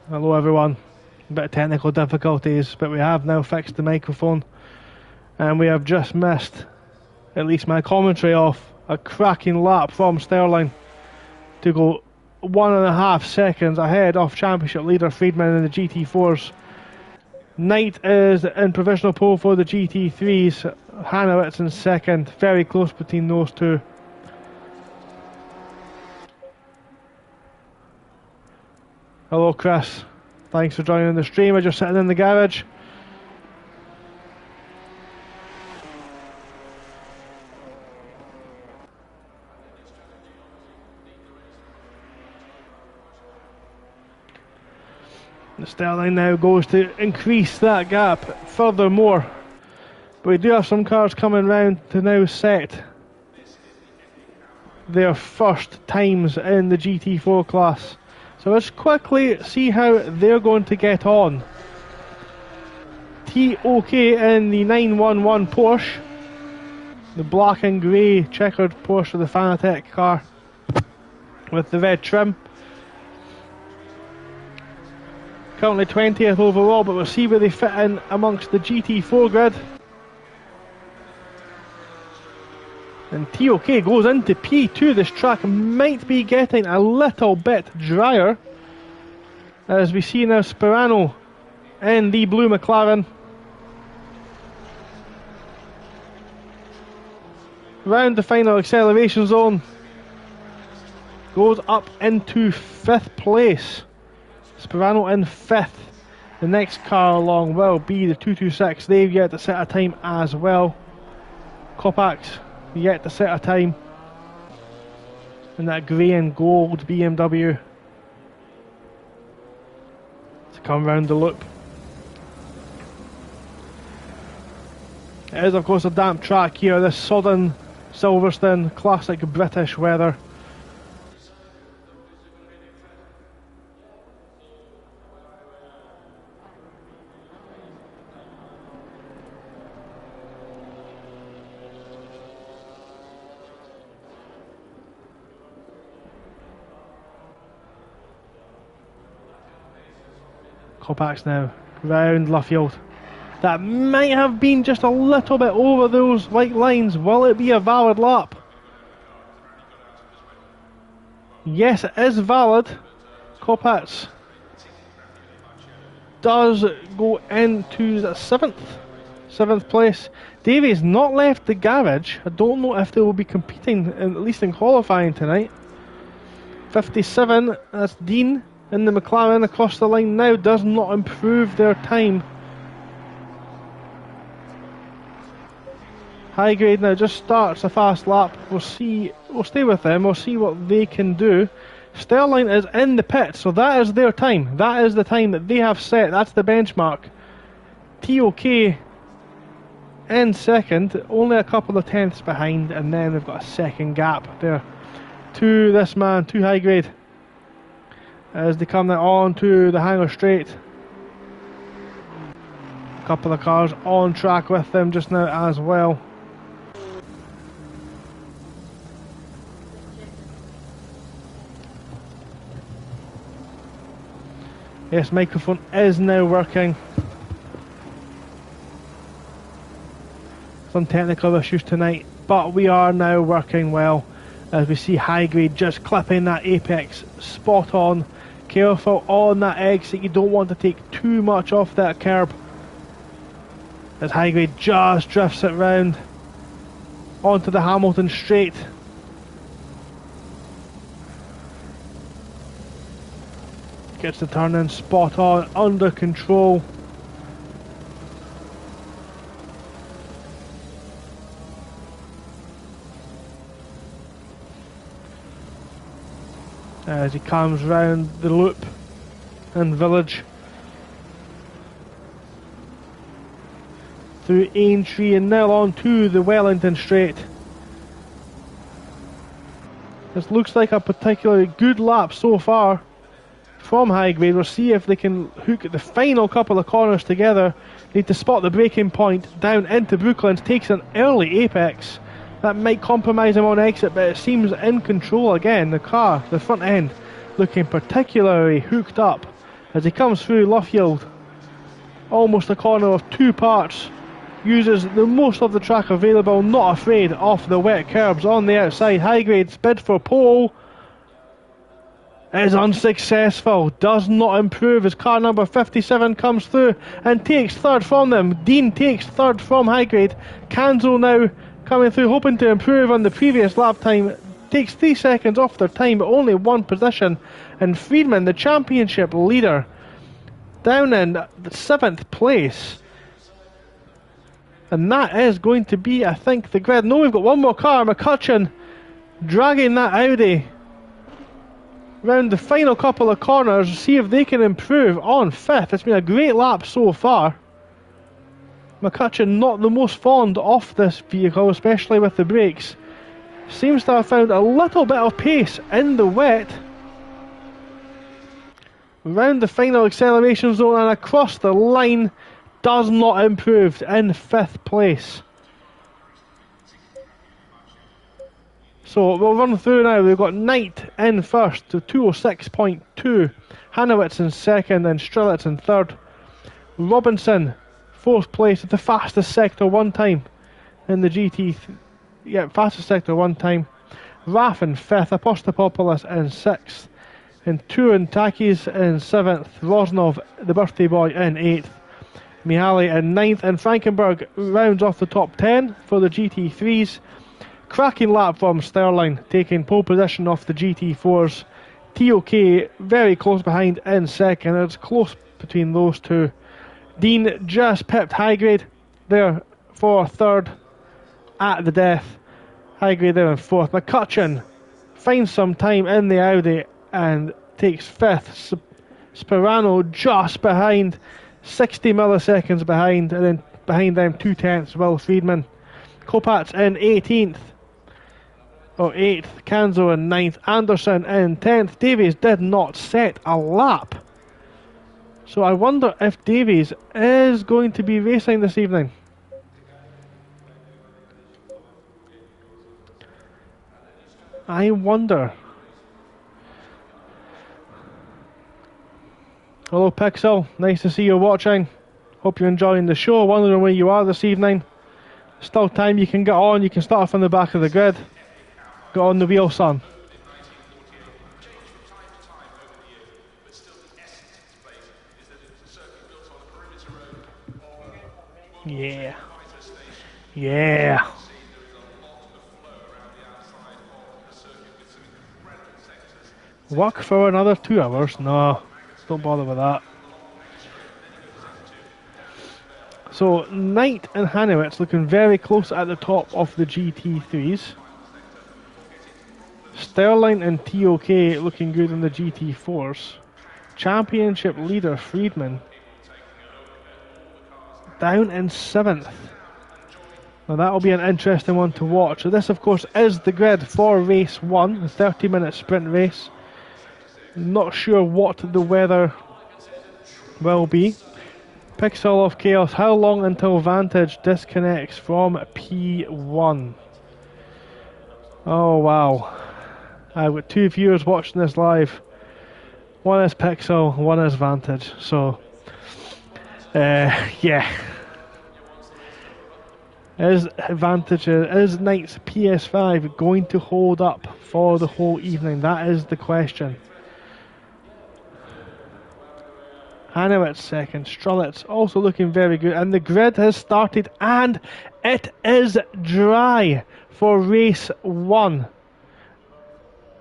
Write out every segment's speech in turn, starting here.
Hello everyone. A bit of technical difficulties, but we have now fixed the microphone, and we have just missed, at least my commentary, off a cracking lap from Sterling to go 1.5 seconds ahead of championship leader Friedman in the GT4s. Knight is in provisional pole for the GT3s, Hanowitz in second, very close between those two. Hello Chris, thanks for joining the stream. I'm just sitting in the garage. The Sterling now goes to increase that gap furthermore, but we do have some cars coming round to now set their first times in the GT4 class. So let's quickly see how they're going to get on. TOK in the 911 Porsche, the black and grey checkered Porsche, the Fanatec car with the red trim. Currently 20th overall, but we'll see where they fit in amongst the GT4 grid. And TOK goes into P2. This track might be getting a little bit drier, as we see now Sperano in the blue McLaren. Round the final acceleration zone, goes up into 5th place. Sperano in 5th. The next car along will be the 226. They've yet to set a time as well. Kopax yet to set a time in that grey and gold BMW to come round the loop. It is of course a damp track here, this sodden Silverstone, classic British weather. Kopax now, round Luffield. That might have been just a little bit over those white lines. Will it be a valid lap? Yes, it is valid. Kopax does go into the 7th place. Davies not left the garage. I don't know if they will be competing, at least in qualifying tonight. 57, that's Dean. In the McLaren across the line now, does not improve their time. High grade now just starts a fast lap. We'll stay with them, we'll see what they can do. Sterling is in the pit, so that is their time. That is the time that they have set, that's the benchmark. TOK in second, only a couple of tenths behind, and then they've got a second gap there to this man, to high grade, as they come now on to the hangar straight. A couple of cars on track with them just now as well. Yes, microphone is now working. Some technical issues tonight, but we are now working well, as we see high grade just clipping that apex spot on. Careful on that exit, you don't want to take too much off that curb, as high grade just drifts it round onto the Hamilton straight. Gets the turn in spot on, under control. As he comes round the loop and village through Aintree and now on to the Wellington straight. This looks like a particularly good lap so far from high grade. We'll see if they can hook the final couple of corners together. Need to spot the braking point down into Brooklands. Takes an early apex. That might compromise him on exit, but it seems in control again. The car, the front end, looking particularly hooked up as he comes through Luffield. Almost a corner of 2 parts. Uses the most of the track available, not afraid of the wet curbs on the outside. Highgrade's bid for pole is unsuccessful, does not improve as car number 57 comes through and takes third from them. Dean takes third from Highgrade. Kanzo now coming through, hoping to improve on the previous lap time. Takes 3 seconds off their time, but only 1 position. And Friedman, the championship leader, down in the 7th place. And that is going to be, I think, the grid. No, we've got one more car. McCutcheon dragging that Audi round the final couple of corners, see if they can improve on 5th. It's been a great lap so far. McCutcheon not the most fond of this vehicle, especially with the brakes. Seems to have found a little bit of pace in the wet. Round the final acceleration zone and across the line, does not improve in 5th place. So we'll run through now. We've got Knight in first to 206.2, Hanowitz in second and Strelitz in third. Robinson 4th place at the fastest sector 1 time in the GT. Fastest sector 1 time. Raff in 5th, Apostopoulos in 6th, and Turin Takis in 7th, Rosnov the birthday boy in 8th. Mihaly in 9th, and Frankenberg rounds off the top 10 for the GT3s. Cracking lap from Sterling, taking pole position off the GT4s. TOK very close behind in second. It's close between those two. Dean just pipped Highgrade there for third at the death. Highgrade there in fourth. McCutcheon finds some time in the Audi and takes 5th. Sperano just behind, 60 milliseconds behind, and then behind them 2/10 Will Friedman. Kopacz in 18th, or 8th, Kanzo in 9th, Anderson in 10th. Davies did not set a lap, so I wonder if Davies is going to be racing this evening. I wonder. Hello Pixel, nice to see you watching. Hope you're enjoying the show. Wondering where you are this evening. Still time you can get on. You can start off on the back of the grid. Get on the wheel, son. Yeah. Yeah. Work for another 2 hours? No, don't bother with that. So Knight and Hanowitz looking very close at the top of the GT3s. Sterling and TOK looking good in the GT4s. Championship leader Friedman down in 7th. Now that'll be an interesting one to watch. So this of course is the grid for race 1, the 30-minute sprint race. Not sure what the weather will be. Pixel of Chaos, how long until Vantage disconnects from P1? Oh wow. I've got 2 viewers watching this live. One is Pixel, one is Vantage. So, yeah. Is Knight's PS5 going to hold up for the whole evening? That is the question. Hanowitz second, Strelitz also looking very good, and the grid has started and it is dry for race 1.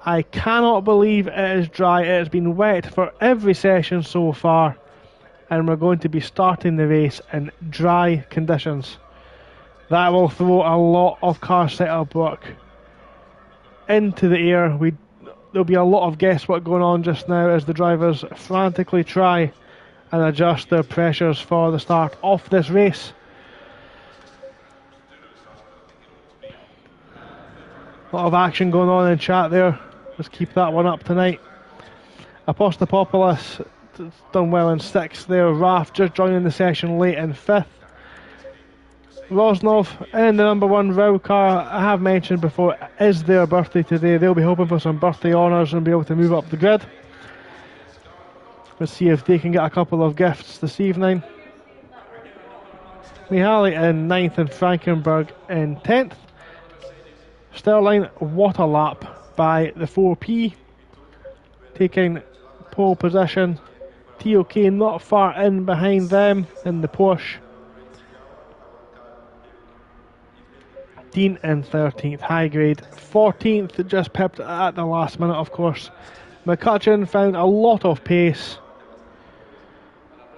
I cannot believe it is dry. It has been wet for every session so far, and we're going to be starting the race in dry conditions. That will throw a lot of car setup work into the air. There'll be a lot of guesswork going on just now as the drivers frantically try and adjust their pressures for the start of this race. A lot of action going on in chat there. Let's keep that one up tonight. Apostopoulos done well in 6th there. Raff just joining the session late in 5th. Rosnov in the number 1 row car, I have mentioned before, is their birthday today. They'll be hoping for some birthday honours and be able to move up the grid. Let's see if they can get a couple of gifts this evening. Mihaly in 9th and Frankenberg in 10th. Sterling, what a lap by the 4P. Taking pole position. TOK not far in behind them in the Porsche. Dean in 13th, high grade. 14th, just pipped at the last minute, of course. McCutcheon found a lot of pace.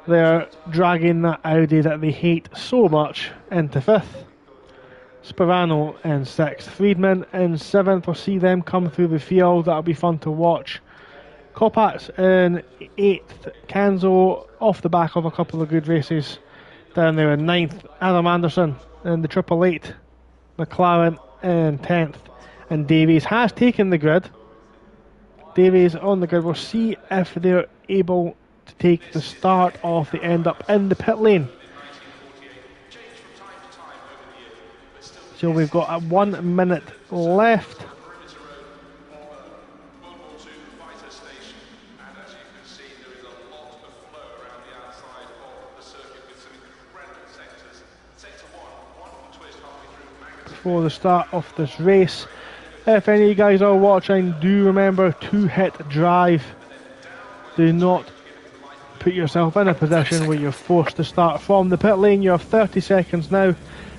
They're dragging that Audi that they hate so much into 5th. Sperano in 6th. Friedman in 7th. We'll see them come through the field. That'll be fun to watch. Kopacz in 8th. Kanzo off the back of a couple of good races. Down there in 9th. Adam Anderson in the 888. McLaren in 10th. And Davies has taken the grid. Davies on the grid. We'll see if they're able to take the start off. They end up in the pit lane. So we've got 1 minute left. Before the start of this race. If any of you guys are watching, do remember to hit drive. Do not put yourself in a position where you're forced to start from the pit lane. You have 30 seconds now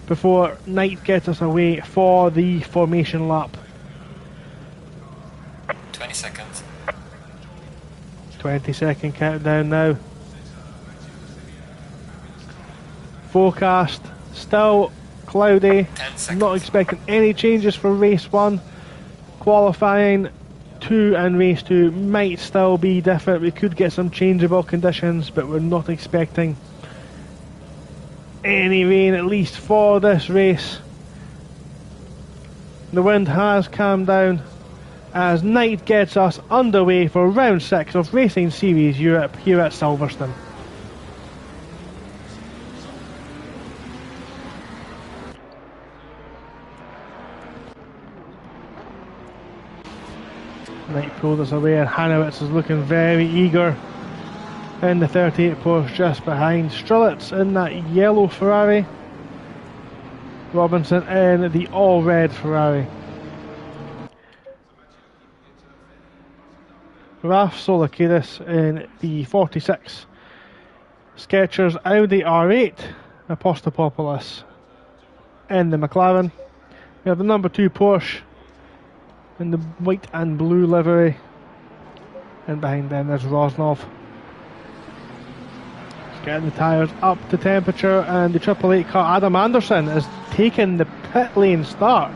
before Knight gets us away for the formation lap. 20 seconds. 20-second countdown now. Forecast still cloudy. Not expecting any changes for race 1. Qualifying 2 and race 2 might still be different. We could get some changeable conditions, but we're not expecting any rain, at least for this race. The wind has calmed down as Knight gets us underway for round 6 of Racing Series Europe here at Silverstone. Knight pulled us away and Hanowitz is looking very eager in the 38 Porsche just behind. Strelitz in that yellow Ferrari. Robinson in the all red Ferrari. Raf Solakidis in the 46. Skechers Audi R8. Apostopoulos in the McLaren. We have the number 2 Porsche in the white and blue livery, and behind them there's Rosnov. Getting the tyres up to temperature, and the 888 car Adam Anderson is taking the pit lane start,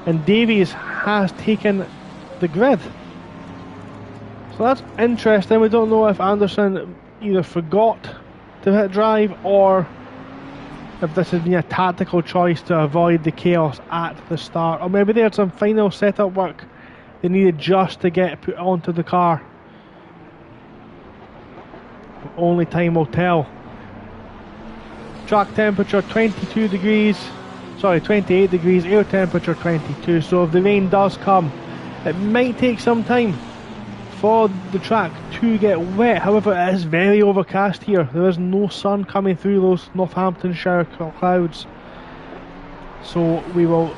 and Davies has taken the grid. So that's interesting. We don't know if Anderson either forgot to hit drive or if this has been a tactical choice to avoid the chaos at the start, or maybe they had some final setup work they needed just to get put onto the car. Only time will tell. Track temperature 28 degrees, air temperature 22, so if the rain does come, it might take some time for the track to get wet. However, it is very overcast here. There is no sun coming through those Northamptonshire clouds, so we will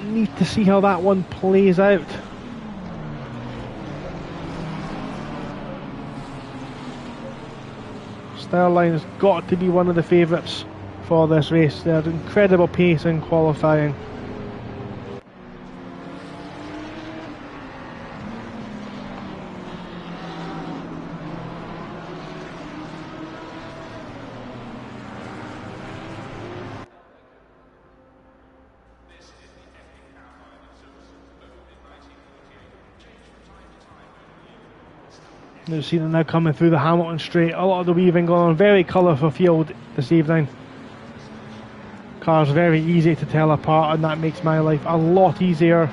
need to see how that one plays out. Sterling has got to be one of the favourites for this race. They had incredible pace in qualifying. You see them now coming through the Hamilton Straight. A lot of the weaving going on. Very colourful field this evening. Cars very easy to tell apart, and that makes my life a lot easier.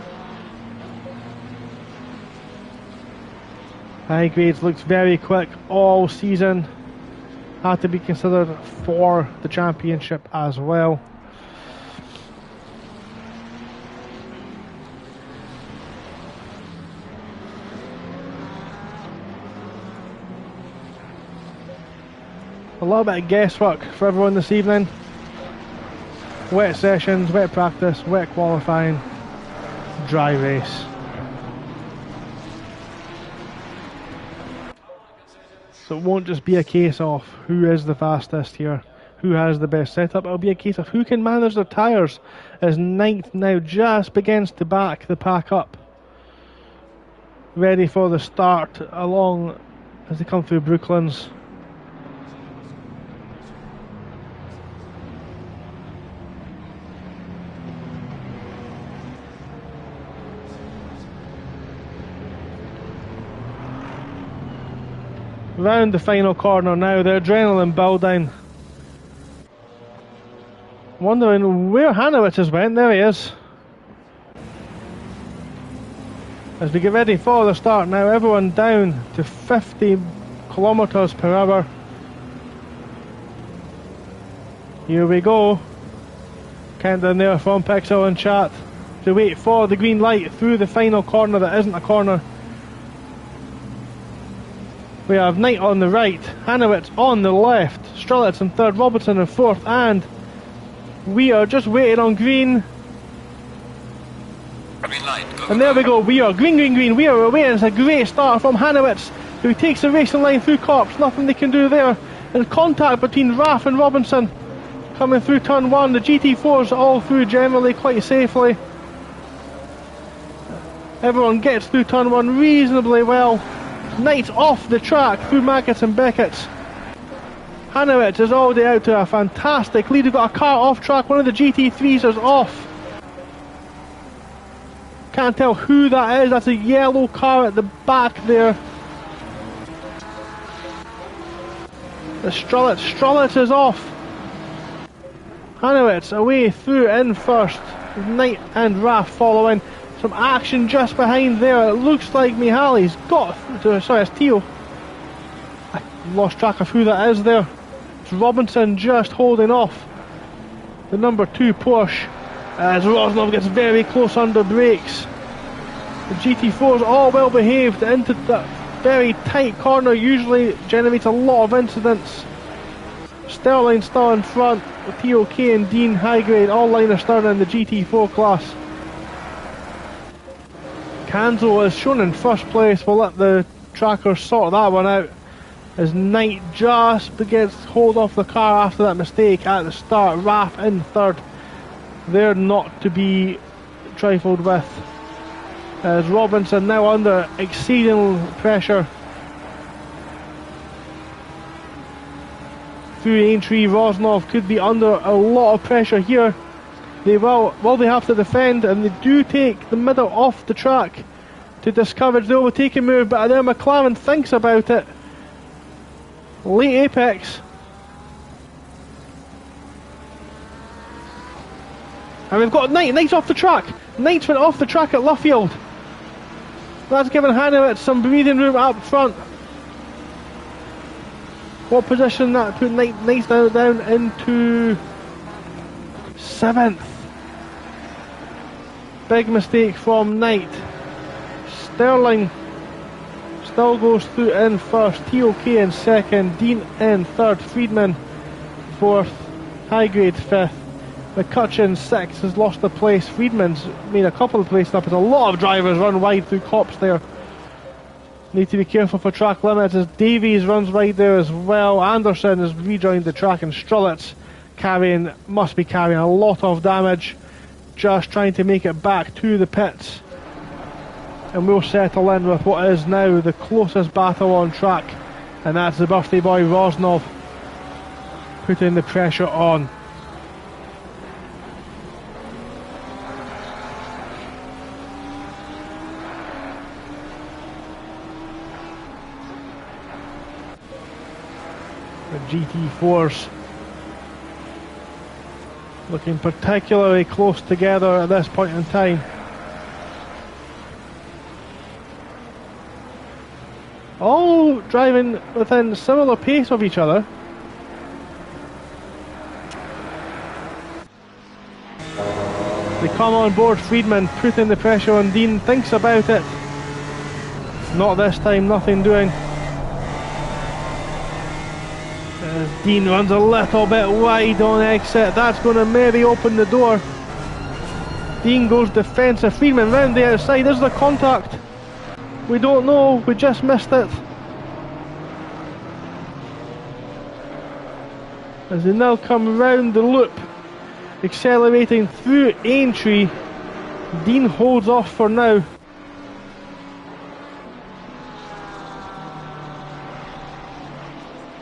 High grades looks very quick all season. Had to be considered for the championship as well. little bit of guesswork for everyone this evening. Wet sessions, wet practice, wet qualifying, dry race. So it won't just be a case of who is the fastest here, who has the best setup. It'll be a case of who can manage their tyres, as ninth now just begins to back the pack up. Ready for the start along as they come through Brooklands. Round the final corner now, the adrenaline building. Wondering where Hanowitz has went. There he is. As we get ready for the start now, everyone down to 50 kilometers per hour. Here we go. Counting there from Pixel and chat to wait for the green light through the final corner that isn't a corner. We have Knight on the right, Hanowitz on the left, Strelitz in third, Robertson in fourth, and we are just waiting on green. Green light, go, and there we go, we are green, green, green. We are away, and it's a great start from Hanowitz, who takes the racing line through Copse. Nothing they can do there. And contact between Raff and Robinson coming through turn one. The GT4s all through generally quite safely. Everyone gets through turn one reasonably well. Knight off the track through Maggots and Beckett's. Hanowitz is already out to a fantastic lead. We've got a car off track, one of the GT3s is off. Can't tell who that is, that's a yellow car at the back there. The Strelitz is off. Hanowitz away through in first. Knight and Raff following. Some action just behind there. It looks like Mihali's got... Sorry, it's Teo. I lost track of who that is there. It's Robinson just holding off the number 2 Porsche as Rosnov gets very close under brakes. The GT4's all well behaved into that very tight corner. Usually generates a lot of incidents. Sterling still in front with TOK and Dean Highgrade all line astern in the GT4 class. Kanzo is shown in first place. We'll let the trackers sort that one out as Knight just begins to hold off the car after that mistake at the start. Raff in third. They're not to be trifled with. As Robinson now under exceeding pressure through Aintree. Rosnov could be under a lot of pressure here. They will they have to defend, and they do take the middle off the track to discourage the overtaking move, but there McLaren thinks about it. Late apex. And we've got Knight's off the track. Knight's went off the track at Luffield. That's given Hanowitz some breathing room up front. What position that put Knight's down into 7th. Big mistake from Knight. Sterling still goes through in first. TOK in second. Dean in third. Friedman 4th. Highgrade 5th. McCutcheon 6th has lost a place. Friedman's made a couple of places up as a lot of drivers run wide through Copse there. Need to be careful for track limits as Davies runs wide there as well. Anderson has rejoined the track, and Strelitz must be carrying a lot of damage, just trying to make it back to the pits. And we'll settle in with what is now the closest battle on track, and that's the birthday boy Rosnov putting the pressure on. The GT4s looking particularly close together at this point in time. All driving within similar pace of each other. They come on board. Friedman putting the pressure on Dean, thinks about it. Not this time, nothing doing. Dean runs a little bit wide on exit. That's going to maybe open the door. Dean goes defensive. Friedman round the outside. Is there contact? We don't know. We just missed it. As they now come round the loop, accelerating through Aintree. Dean holds off for now.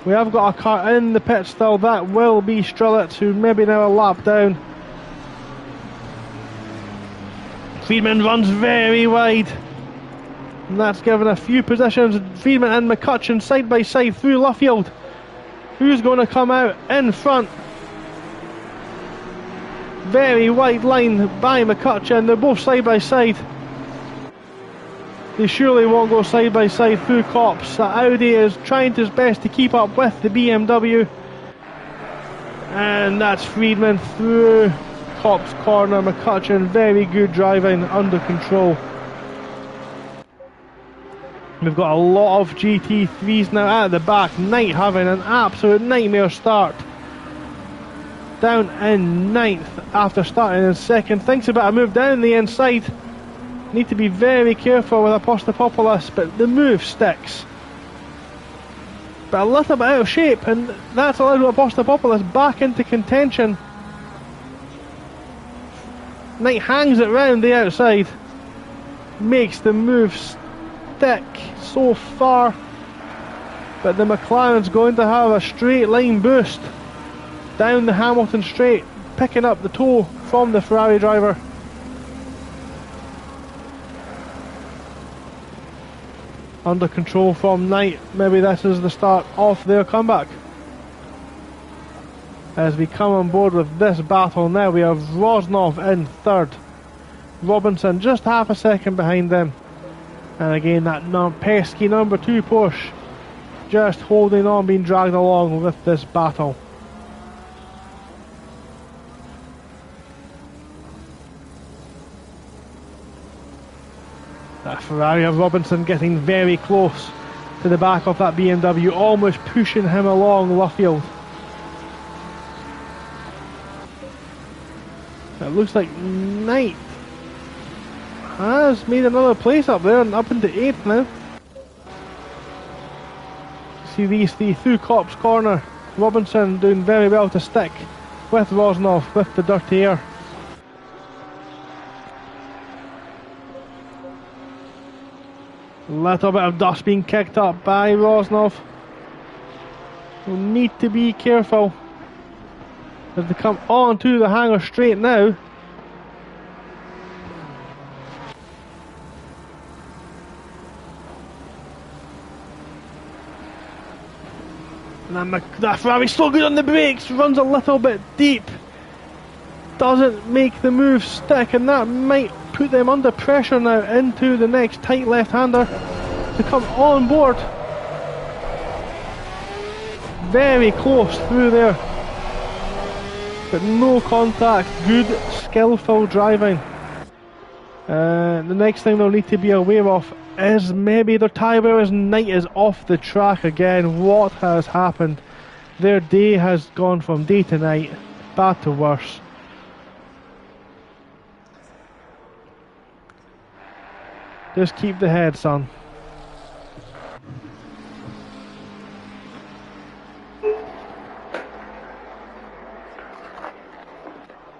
We have got a car in the pit still. That will be Strelitz, who maybe now a lap down. Friedman runs very wide. And that's given a few positions. Friedman and McCutcheon side by side through Luffield. Who's going to come out in front? Very wide line by McCutcheon. They're both side by side. They surely won't go side by side through Copse. Audi is trying his best to keep up with the BMW. And that's Friedman through Copse corner. McCutcheon, very good driving, under control. We've got a lot of GT3s now at the back. Knight having an absolute nightmare start. Down in 9th after starting in 2nd. Thinks about a move down the inside. Need to be very careful with Apostopoulos, but the move sticks. But a little bit out of shape, and that's allowed Apostopoulos back into contention. Knight hangs it round the outside. Makes the move stick so far. But the McLaren's going to have a straight line boost down the Hamilton straight, picking up the toe from the Ferrari driver. Under control from Knight. Maybe this is the start of their comeback. As we come on board with this battle now, we have Rosnov in 3rd. Robinson just half a second behind them. And again, that pesky number 2 Porsche just holding on, being dragged along with this battle. That Ferrari of Robinson getting very close to the back of that BMW, almost pushing him along Luffield. It looks like Knight has made another place up there and up into 8th now. See these three through Copse corner. Robinson doing very well to stick with Rosnov with the dirty air. Little bit of dust being kicked up by Rosnov. We'll need to be careful as they come onto the hangar straight now. And that Ferrari's so good on the brakes, runs a little bit deep. Doesn't make the move stick, and that might put them under pressure now into the next tight left-hander to come on board. Very close through there, but no contact. Good, skillful driving. The next thing they'll need to be aware of is maybe their tyre wear as Knight is off the track again. What has happened? Their day has gone from day to night, bad to worse. Just keep the head, son.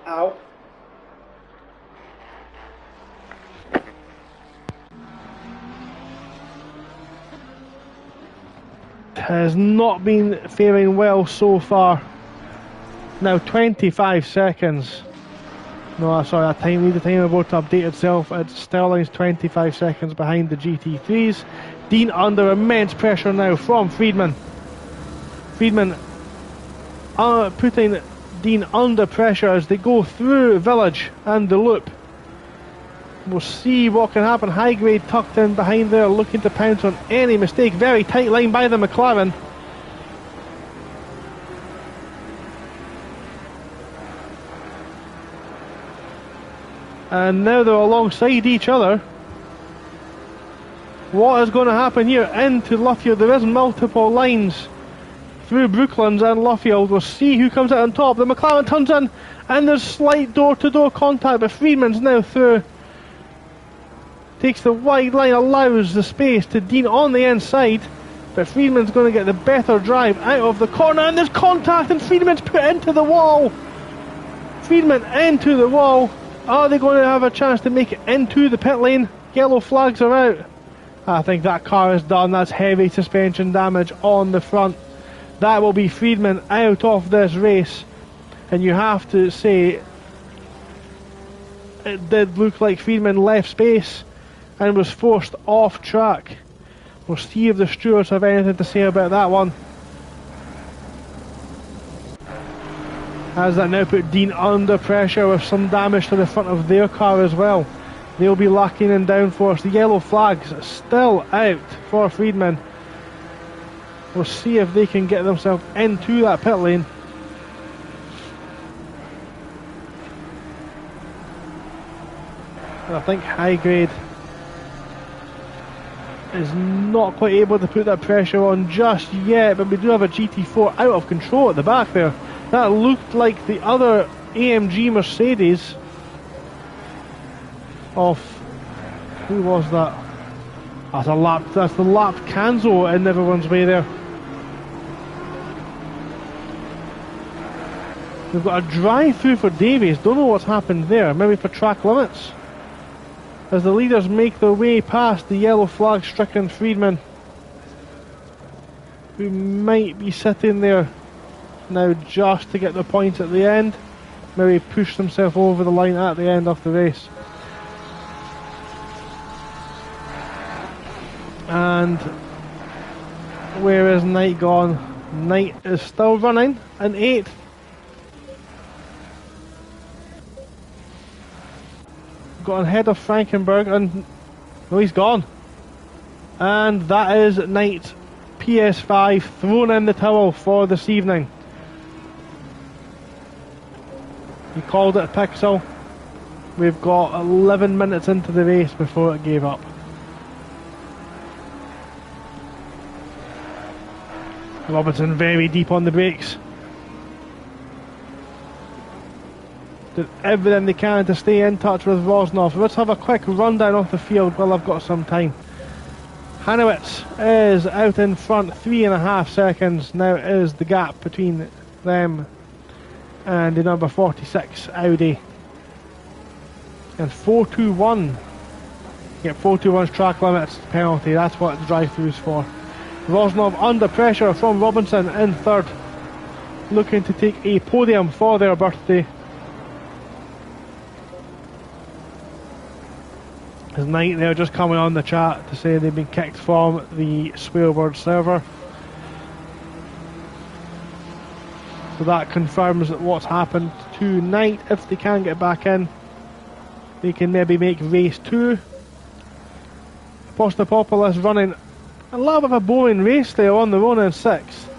Ow. Has not been faring well so far. Now 25 seconds. No, sorry, I need the timer board to update itself. It's Sterling's 25 seconds behind the GT3s. Dean under immense pressure now from Friedman. Friedman putting Dean under pressure as they go through Village and the loop. We'll see what can happen. High grade tucked in behind there, looking to pounce on any mistake. Very tight line by the McLaren. And now they're alongside each other. What is going to happen here into Luffield? There is multiple lines through Brooklands and Luffield. We'll see who comes out on top. The McLaren turns in, and there's slight door-to-door contact, but Friedman's now through. Takes the wide line, allows the space to Dean on the inside, but Friedman's going to get the better drive out of the corner, and there's contact, and Friedman's put into the wall. Friedman into the wall. Are they going to have a chance to make it into the pit lane? Yellow flags are out. I think that car is done. That's heavy suspension damage on the front. That will be Friedman out of this race. And you have to say, it did look like Friedman left space and was forced off track. We'll see if the stewards have anything to say about that one. Has that now put Dean under pressure with some damage to the front of their car as well. They'll be locking in downforce. The yellow flags still out for Friedman. We'll see if they can get themselves into that pit lane. I think High Grade is not quite able to put that pressure on just yet, but we do have a GT4 out of control at the back there. That looked like the other AMG Mercedes of, who was that? That's the lap Canzo in everyone's way there. We've got a drive-through for Davies. Don't know what's happened there. Maybe for track limits. As the leaders make their way past the yellow flag stricken Friedman, who might be sitting there now just to get the points at the end. Maybe push himself over the line at the end of the race. And where is Knight gone? Knight is still running in 8th. Got ahead of Frankenberg, and oh, he's gone. And that is Knight's PS5 thrown in the towel for this evening. He called it a pixel. We've got 11 minutes into the race before it gave up. Robinson very deep on the brakes. Did everything they can to stay in touch with Rosnov. Let's have a quick rundown of the field while I've got some time. Hanowitz is out in front, 3.5 seconds. Now is the gap between them and the number 46 Audi. And 421. Yep, 421's track limits penalty. That's what the drive-through's for. Rosnov under pressure from Robinson in 3rd, looking to take a podium for their birthday. His Knight there just coming on the chat to say they've been kicked from the Swearword server. So that confirms what's happened to Knight. If they can get back in, they can maybe make race 2. Postopopoulos running a little bit of a boring race there on the run in 6th.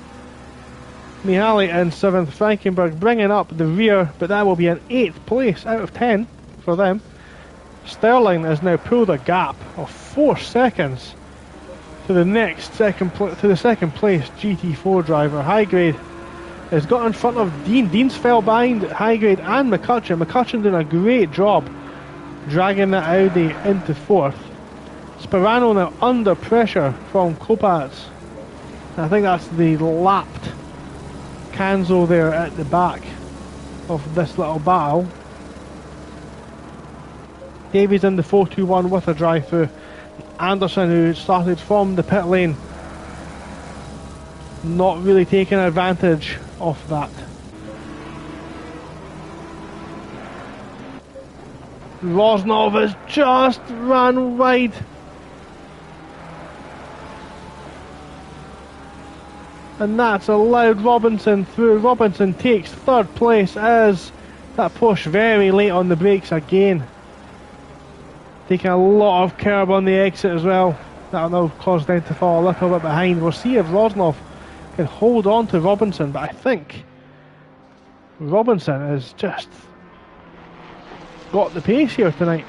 Mihaly in 7th. Frankenberg bringing up the rear, but that will be an 8th place out of 10 for them. Sterling has now pulled a gap of 4 seconds to the second place GT4 driver. High Grade has got in front of Dean. Dean's fell behind High Grade and McCutcheon. McCutcheon doing a great job dragging that Audi into 4th. Sperano now under pressure from Kopacz. I think that's the lapped Canzo there at the back of this little battle. Davies in the 421 with a drive-through. Anderson, who started from the pit lane, not really taking advantage of that. Rosnov has just ran wide. And that's allowed Robinson through. Robinson takes 3rd place as that push very late on the brakes again. Taking a lot of curb on the exit as well. That'll now cause them to fall a little bit behind. We'll see if Rosnov can hold on to Robinson, but I think Robinson has just got the pace here tonight.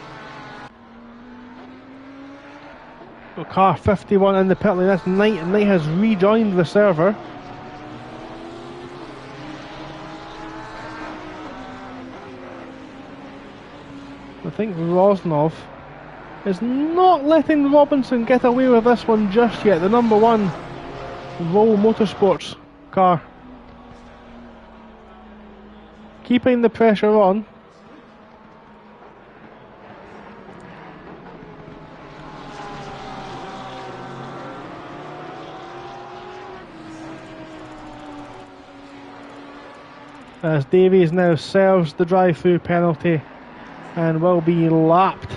Got car 51 in the pit lane. That's Knight, and Knight has rejoined the server. I think Rosnov is not letting Robinson get away with this one just yet. The number 1 Roll Motorsports car. Keeping the pressure on. As Davies now serves the drive-through penalty and will be lapped.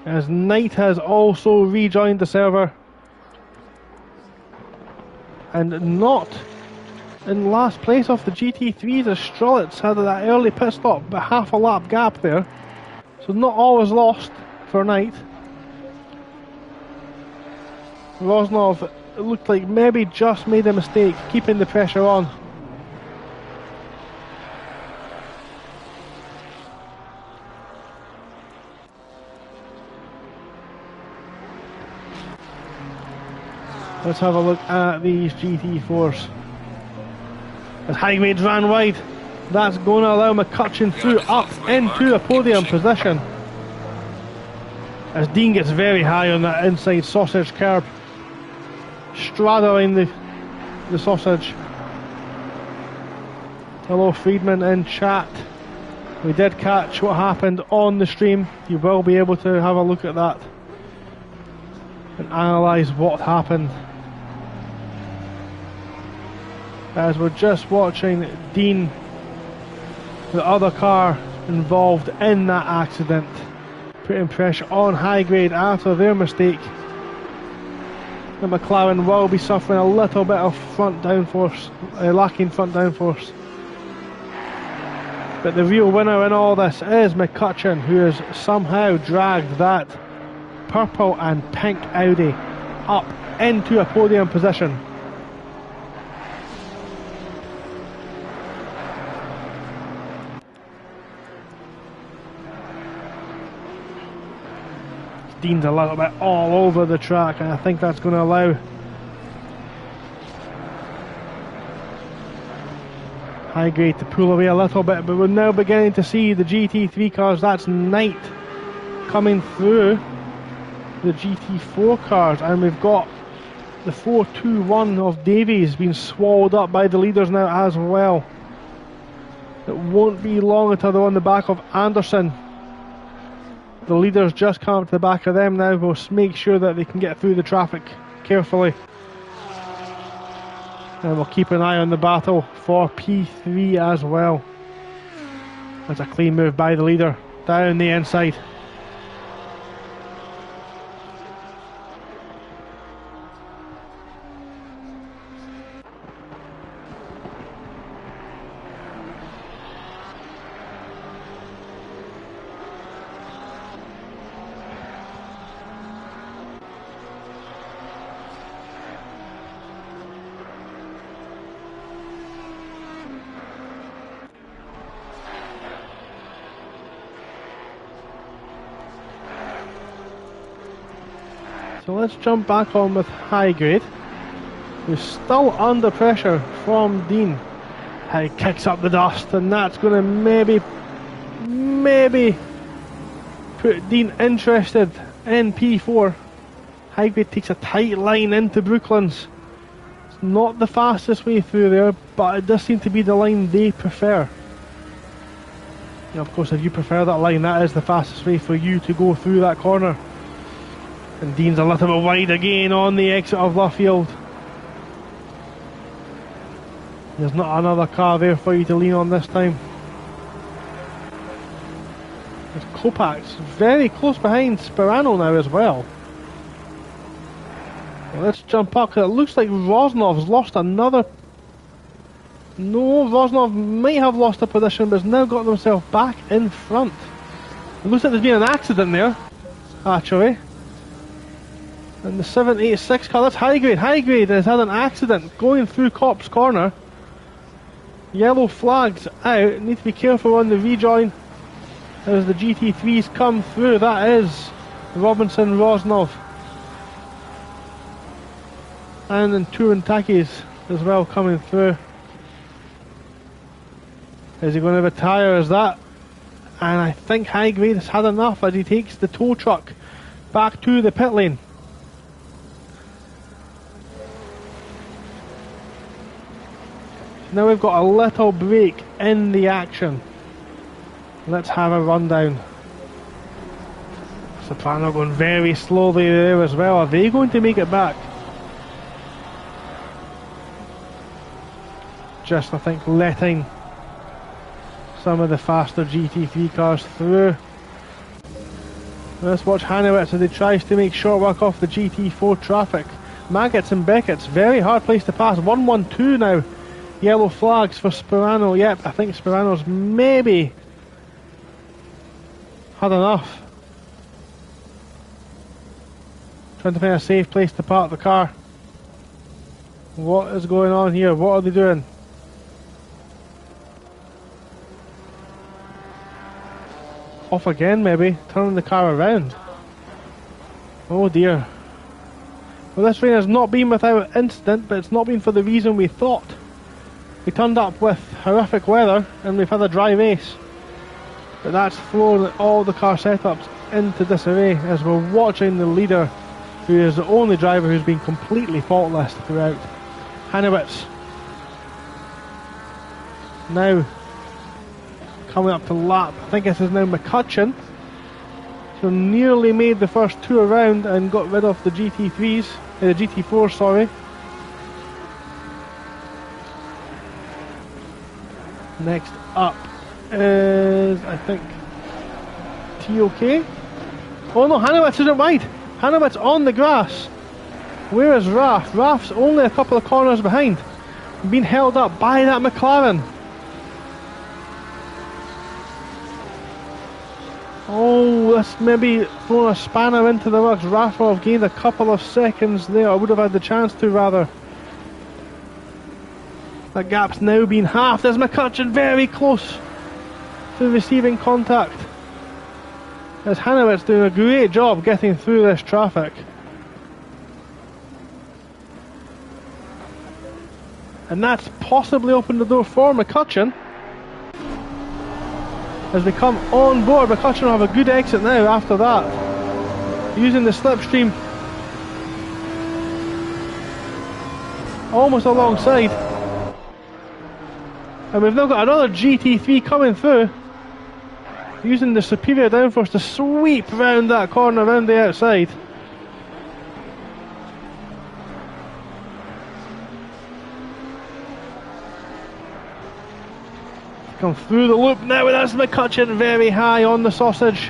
As Knight has also rejoined the server. And not in last place off the GT3s as Strolitz had that early pit stop, but half a lap gap there. So not always lost for Knight. Rosnov, it looked like maybe just made a mistake, keeping the pressure on. Let's have a look at these GT4s. As Highgrades ran wide, that's going to allow McCutcheon through up into a podium position. As Dean gets very high on that inside sausage curb, straddling the sausage. Hello Friedman in chat. We did catch what happened on the stream. You will be able to have a look at that and analyse what happened. As we're just watching Dean, the other car involved in that accident, putting pressure on Highgrade after their mistake. The McLaren will be suffering a little bit of front downforce, lacking front downforce. But the real winner in all this is McCutcheon, who has somehow dragged that purple and pink Audi up into a podium position. Dean's a little bit all over the track, and I think that's going to allow Highgrade to pull away a little bit, but we're now beginning to see the GT3 cars. That's Knight coming through the GT4 cars, and we've got the 4-2-1 of Davies being swallowed up by the leaders now as well. It won't be long until they're on the back of Anderson. The leaders just come up to the back of them now. We'll make sure that they can get through the traffic carefully. And we'll keep an eye on the battle for P3 as well. That's a clean move by the leader down the inside. So let's jump back on with Highgrade, who's still under pressure from Dean. He kicks up the dust, and that's going to maybe put Dean interested in P4. Highgrade takes a tight line into Brooklands. It's not the fastest way through there, but it does seem to be the line they prefer. You know, of course, if you prefer that line, that is the fastest way for you to go through that corner. And Dean's a little bit wide again on the exit of Luffield. There's not another car there for you to lean on this time. There's Kopacz very close behind Sperano now as well. Let's jump up, because it looks like Rosnov's lost another... No, Rosnov might have lost a position, but has now got himself back in front. It looks like there's been an accident there, actually. And the 786 car, that's Highgrade. Highgrade has had an accident going through Copse Corner. Yellow flags out. Need to be careful on the rejoin as the GT3s come through. That is Robinson, Rosnov. And then Turin Takis as well coming through. Is he going to retire as that? And I think High Grade has had enough as he takes the tow truck back to the pit lane. Now we've got a little break in the action. Let's have a rundown. Soprano going very slowly there as well. Are they going to make it back? Just, I think, letting some of the faster GT3 cars through. Let's watch Hanowitz as he tries to make short work off the GT4 traffic. Maggots and Beckett's, very hard place to pass. 1-1-2 now. Yellow flags for Sperano. Yep, I think Sperano's maybe had enough. Trying to find a safe place to park the car. What is going on here? What are they doing? Off again, maybe, turning the car around. Oh dear. Well, this rain has not been without incident, but it's not been for the reason we thought. We turned up with horrific weather and we've had a dry race, but that's thrown all the car setups into disarray as we're watching the leader, who is the only driver who's been completely faultless throughout. Hanowitz now coming up to lap, I think this is now McCutcheon. So nearly made the first two around and got rid of the GT3s, the GT4s, sorry. Next up is, I think, TOK. Oh no, Hanowitz isn't wide. Hanowitz on the grass. Where is Raf? Raf's only a couple of corners behind, being held up by that McLaren. Oh, that's maybe thrown a spanner into the works. Raf will have gained a couple of seconds there. I would have had the chance to, rather. That gap's now been halved. There's McCutcheon very close to receiving contact. As Hanowitz doing a great job getting through this traffic. And that's possibly opened the door for McCutcheon. As we come on board, McCutcheon will have a good exit now after that. Using the slipstream almost alongside. And we've now got another GT3 coming through. Using the superior downforce to sweep round that corner, round the outside. Come through the loop now, and that's McCutcheon very high on the sausage.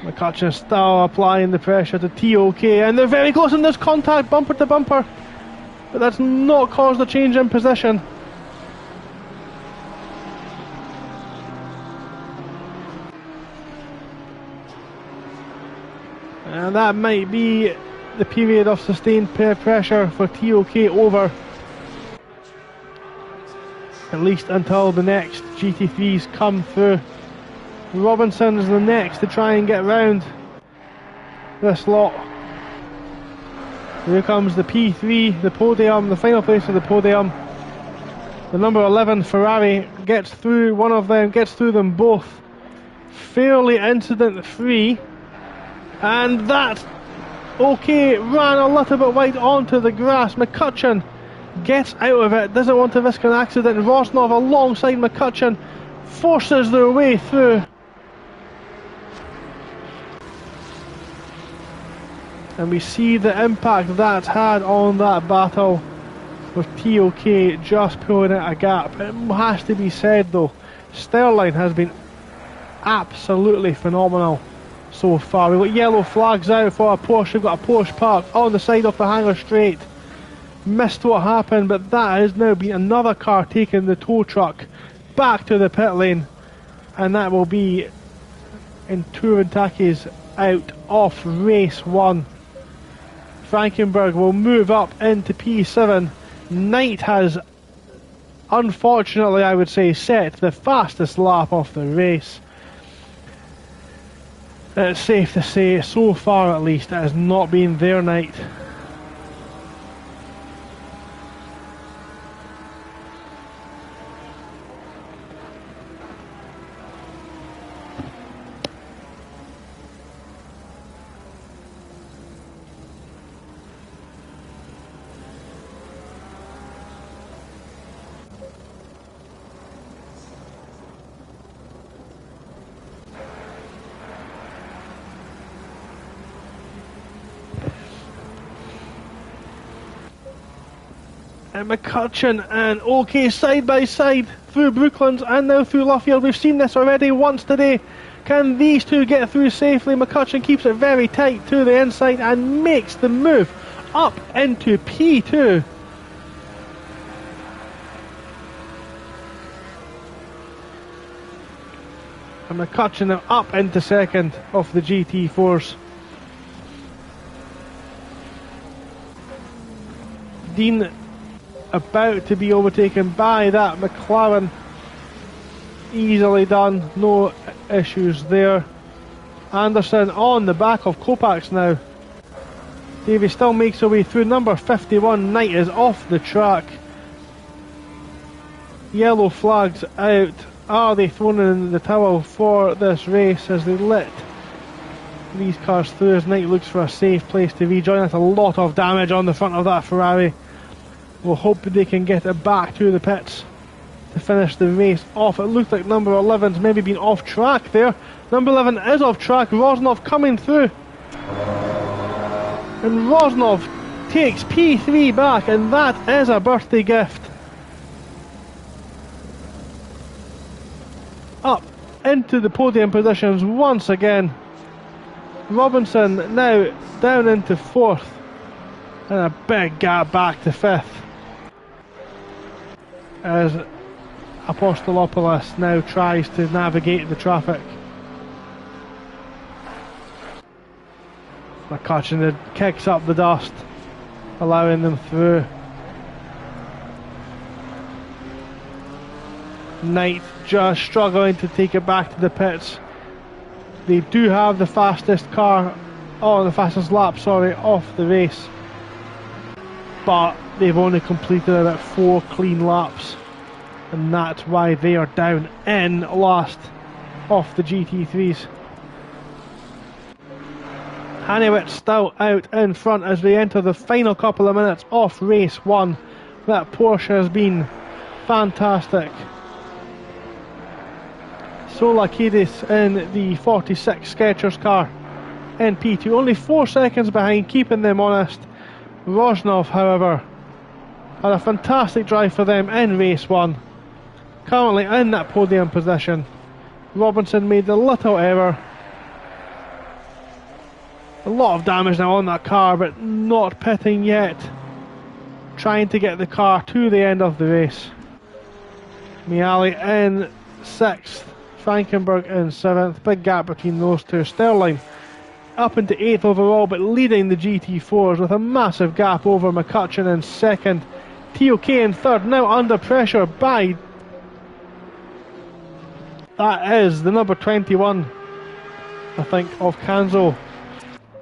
McCutcheon still applying the pressure to TOK, and they're very close, and there's contact bumper to bumper, but that's not caused a change in position. And that might be the period of sustained pressure for TOK over, at least until the next GT3s come through. Robinson's the next to try and get round this lot. Here comes the P3, the podium, the final place of the podium. The number 11 Ferrari gets through one of them, gets through them both fairly incident free. And that, okay, ran a little bit wide onto the grass. McCutcheon gets out of it, doesn't want to risk an accident. Rosnov alongside McCutcheon forces their way through. And we see the impact that's had on that battle, with TOK just pulling out a gap. It has to be said though, Sterling has been absolutely phenomenal so far. We've got yellow flags out for a Porsche. We've got a Porsche parked on the side of the hangar straight. Missed what happened, but that has now been another car taking the tow truck back to the pit lane, and that will be in Turantaki's out of race 1. Frankenberg will move up into P7. Knight has unfortunately I would say, set the fastest lap of the race. It's safe to say, so far at least, it has not been their night. And McCutcheon and OK side by side through Brooklands and now through Luffield. We've seen this already once today. Can these two get through safely? McCutcheon keeps it very tight to the inside and makes the move up into P2. And McCutcheon now up into second of the GT4s. Dean about to be overtaken by that McLaren. Easily done, no issues there. Anderson on the back of Kopax now. Davey still makes her way through. Number 51, Knight, is off the track. Yellow flags out. Are they thrown in the towel for this race as they let these cars through as Knight looks for a safe place to rejoin? That's a lot of damage on the front of that Ferrari. We'll hope they can get it back to the pits to finish the race off. It looks like number 11's maybe been off track there. Number 11 is off track. Rosnov coming through. And Rosnov takes P3 back, and that is a birthday gift. Up into the podium positions once again. Robinson now down into 4th. And a big gap back to 5th. As Apostolopoulos now tries to navigate the traffic. McCutcheon kicks up the dust, allowing them through. Knight just struggling to take it back to the pits. They do have the fastest car, the fastest lap, sorry, of the race. But they've only completed about 4 clean laps, and that's why they are down in last off the GT3s. Haniewicz still out in front as we enter the final couple of minutes of race 1. That Porsche has been fantastic. Solakidis in the 46 Skechers car in P2, only 4 seconds behind, keeping them honest. Rosnov, however, had a fantastic drive for them in race 1. Currently in that podium position. Robinson made a little error. A lot of damage now on that car, but not pitting yet. Trying to get the car to the end of the race. Miali in 6th. Frankenberg in 7th. Big gap between those two. Sterling up into 8th overall, but leading the GT4s with a massive gap over McCutcheon in 2nd. TOK in 3rd, now under pressure by... That is the number 21, I think, of Kanzo,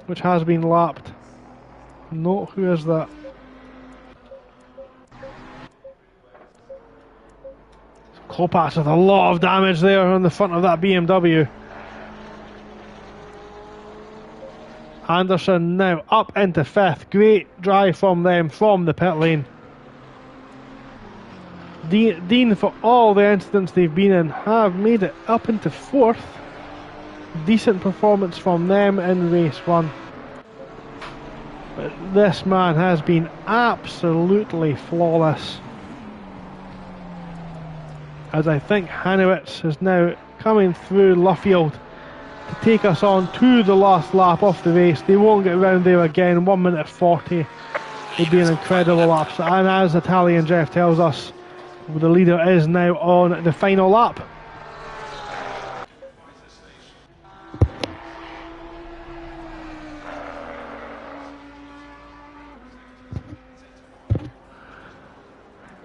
which has been lapped. No, who is that? Kopax with a lot of damage there on the front of that BMW. Anderson now up into 5th. Great drive from them from the pit lane. Dean, for all the incidents they've been in, have made it up into 4th. Decent performance from them in race 1. But this man has been absolutely flawless. As I think Haniewicz is now coming through Luffield to take us on to the last lap of the race. They won't get around there again. 1 minute 40 would be an incredible lap. And as Italian Jeff tells us, the leader is now on the final lap.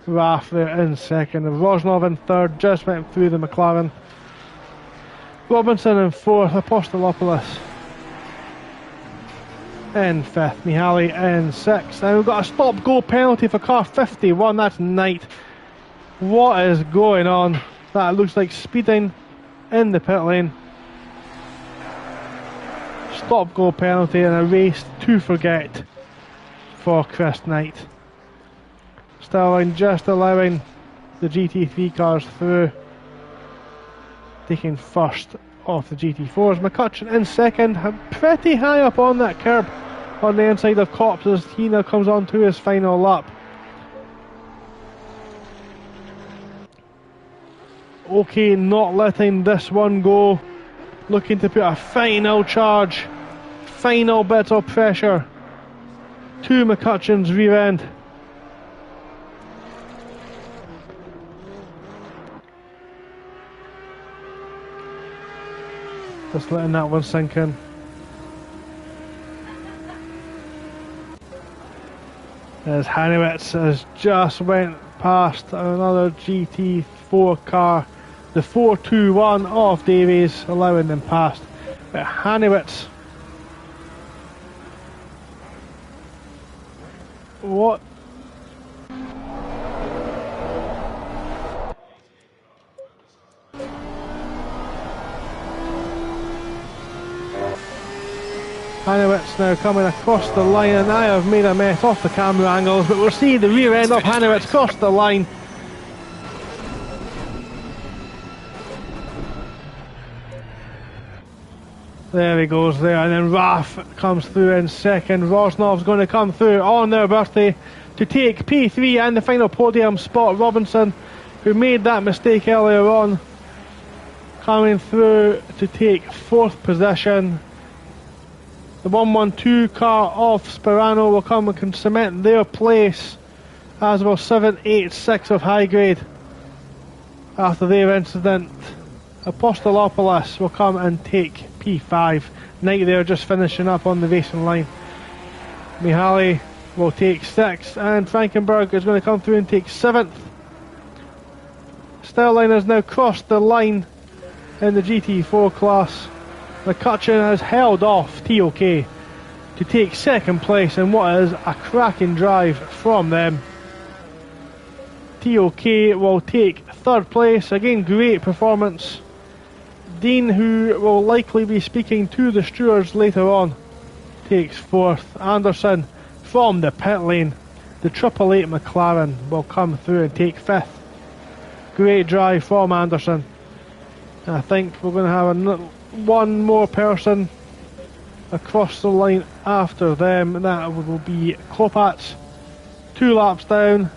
Raf there in second. Rosnov in third, just went through the McLaren. Robinson in fourth, Apostolopoulos in fifth, Mihaly in sixth. And we've got a stop-go penalty for car 51, that's Knight. What is going on? That looks like speeding in the pit lane. Stop-go penalty and a race to forget for Chris Knight. Sterling just allowing the GT3 cars through, taking first off the GT4s. McCutcheon in second, pretty high up on that curb on the inside of Copse as he now comes on to his final lap. Okay, not letting this one go, looking to put a final charge, final bit of pressure to McCutcheon's rear end. Just letting that one sink in. As Hanewitz has just went past another GT4 car, the 421 of Davies, allowing them past. But Hanewitz, what? Hanewitz now coming across the line, and I have made a mess off the camera angles, but we'll see the rear end of Hanewitz cross the line. There he goes there, and then Raf comes through in second. Rosnov's going to come through on their birthday to take P3 and the final podium spot. Robinson, who made that mistake earlier on, coming through to take fourth position. The 112 car of Sperano will come and can cement their place, as will 786 of high grade. After their incident, Apostolopoulos will come and take P5. Knight there just finishing up on the racing line. Mihaly will take 6th, and Frankenberg is going to come through and take 7th. Sterling has now crossed the line in the GT4 class. McCutcheon has held off TOK to take 2nd place in what is a cracking drive from them. TOK will take 3rd place, again great performance. Dean, who will likely be speaking to the stewards later on, takes 4th. Anderson from the pit lane, the 888 McLaren, will come through and take 5th. Great drive from Anderson. I think we're going to have one more person across the line after them, and that will be Kopacz, 2 laps down.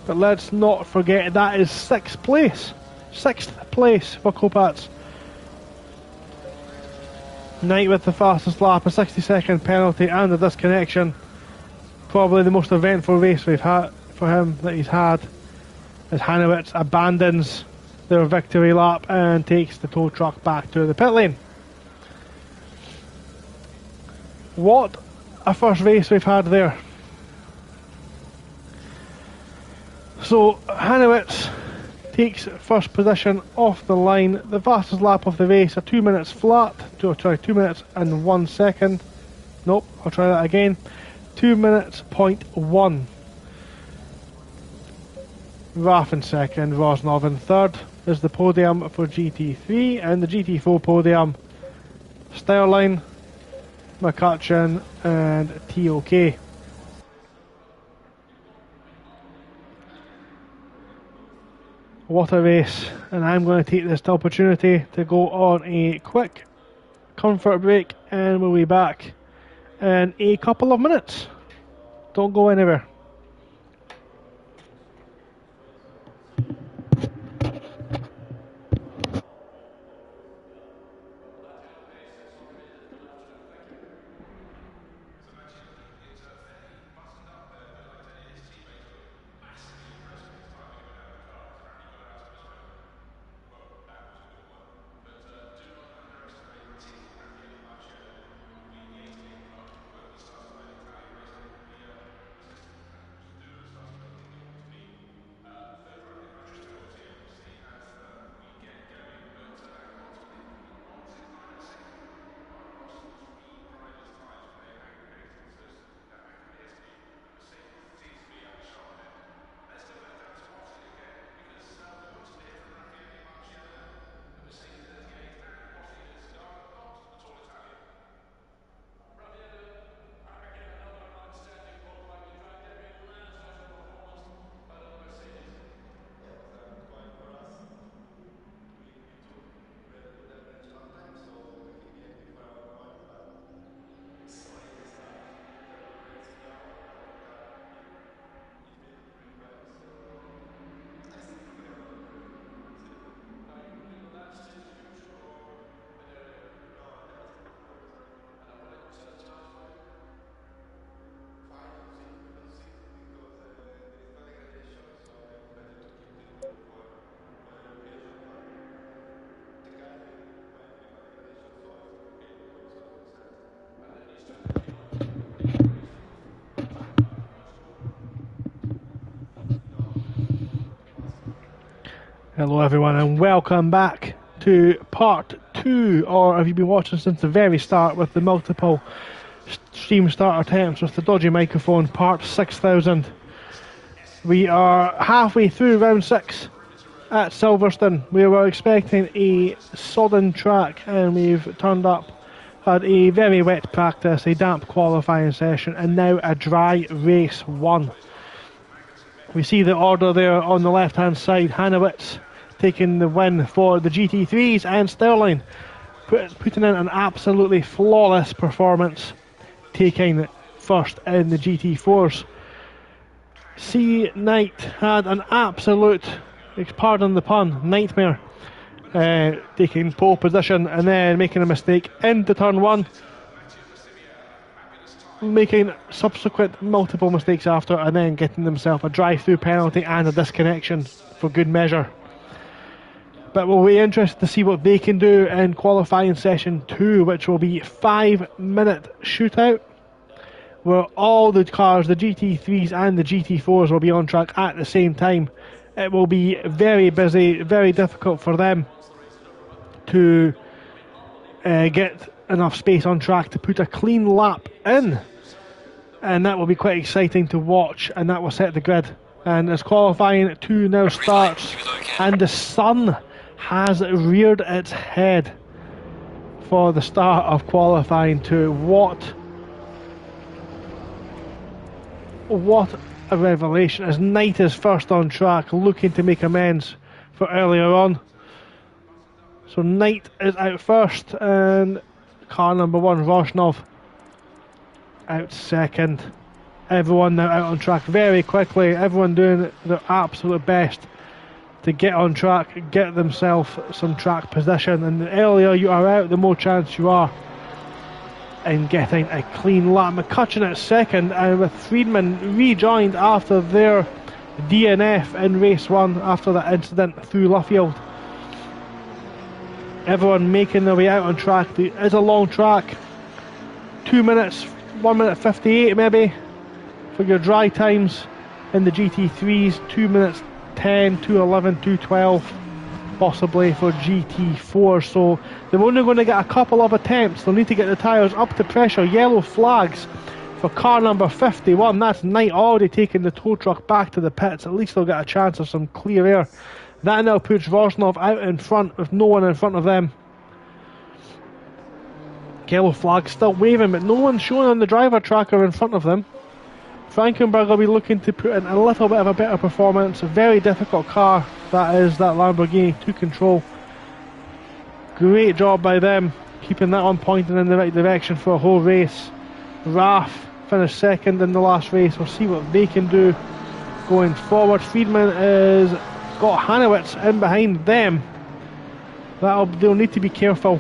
But let's not forget that is 6th place. 6th place for Kopacz. Knight with the fastest lap, a 60-second penalty and a disconnection. Probably the most eventful race we've had for him that he's had, as Hanewitz abandons their victory lap and takes the tow truck back to the pit lane. What a first race we've had there. So Hanewitz takes first position off the line. The fastest lap of the race, a 2 minutes flat. 2 minutes and 1 second. Nope, I'll try that again. 2 minutes point 1. Raf in second, Rosnov in third. Is the podium for GT3, and the GT4 podium, Sterling, McCutcheon and TOK. What a race, and I'm going to take this opportunity to go on a quick comfort break, and we'll be back in a couple of minutes. Don't go anywhere. Hello everyone and welcome back to part 2, or have you been watching since the very start with the multiple stream start attempts with the dodgy microphone, part 6000. We are halfway through round 6 at Silverstone. We were expecting a sodden track and we've turned up, had a very wet practice, a damp qualifying session and now a dry race 1. We see the order there on the left hand side. Hanowitz taking the win for the GT3s and Sterling putting in an absolutely flawless performance, taking first in the GT4s. C. Knight had an absolute, pardon the pun, nightmare, taking pole position and then making a mistake into turn 1, making subsequent multiple mistakes after, and then getting himself a drive-through penalty and a disconnection for good measure. But we'll be interested to see what they can do in qualifying session 2, which will be 5-minute shootout, where all the cars, the GT3s and the GT4s, will be on track at the same time. It will be very busy, very difficult for them to get enough space on track to put a clean lap in, and that will be quite exciting to watch, and that will set the grid. And as qualifying 2 now starts, and the sun has reared its head for the start of qualifying 2. What a revelation, as Knight is first on track, looking to make amends for earlier on. So Knight is out first and car number 1, Roshnov, out second. Everyone now out on track very quickly, everyone doing their absolute best to get on track, get themselves some track position, and the earlier you are out, the more chance you are in getting a clean lap. McCutcheon at second, and with Friedman rejoined after their DNF in race 1 after that incident through Luffield. Everyone making their way out on track. It is a long track, 2 minutes, 1 minute 58 maybe for your dry times in the GT3s, 2 minutes 10, 2:11, 2:12 possibly for GT4. So they're only going to get a couple of attempts. They'll need to get the tyres up to pressure. Yellow flags for car number 51. That's Knight already taking the tow truck back to the pits. At least they'll get a chance of some clear air. That now puts Rosnov out in front with no one in front of them. Yellow flag still waving, but no one's showing on the driver tracker in front of them. Frankenberg will be looking to put in a little bit of a better performance. A very difficult car that is, that Lamborghini to control. Great job by them, keeping that one pointing in the right direction for a whole race. Raf finished second in the last race. We'll see what they can do going forward. Friedman is got Hanowitz in behind them. They'll need to be careful.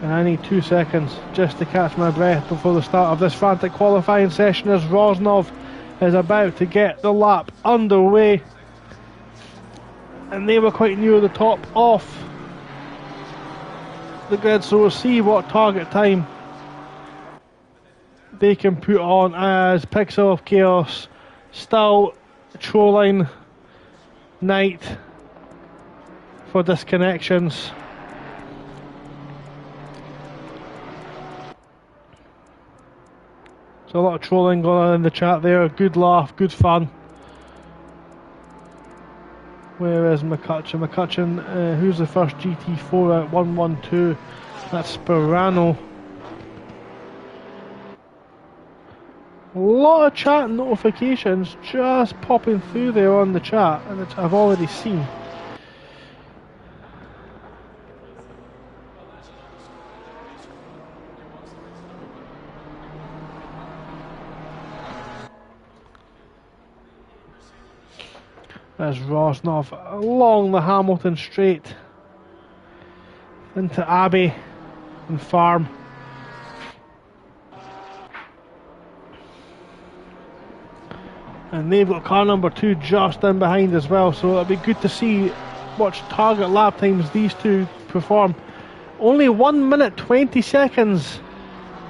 And I need 2 seconds just to catch my breath before the start of this frantic qualifying session, as Rosnov is about to get the lap underway. And they were quite near the top of the grid, so we'll see what target time they can put on, as Pixel of Chaos still trolling Knight for disconnections. So a lot of trolling going on in the chat there. Good laugh, good fun. Where is McCutcheon? McCutcheon, who's the first GT4 at 112? That's Sperano. A lot of chat notifications just popping through there on the chat, and I've already seen. There's Rosnov along the Hamilton straight into Abbey and Farm. And they've got car number 2 just in behind as well, so it'll be good to see what target lap times these two perform. Only 1 minute 20 seconds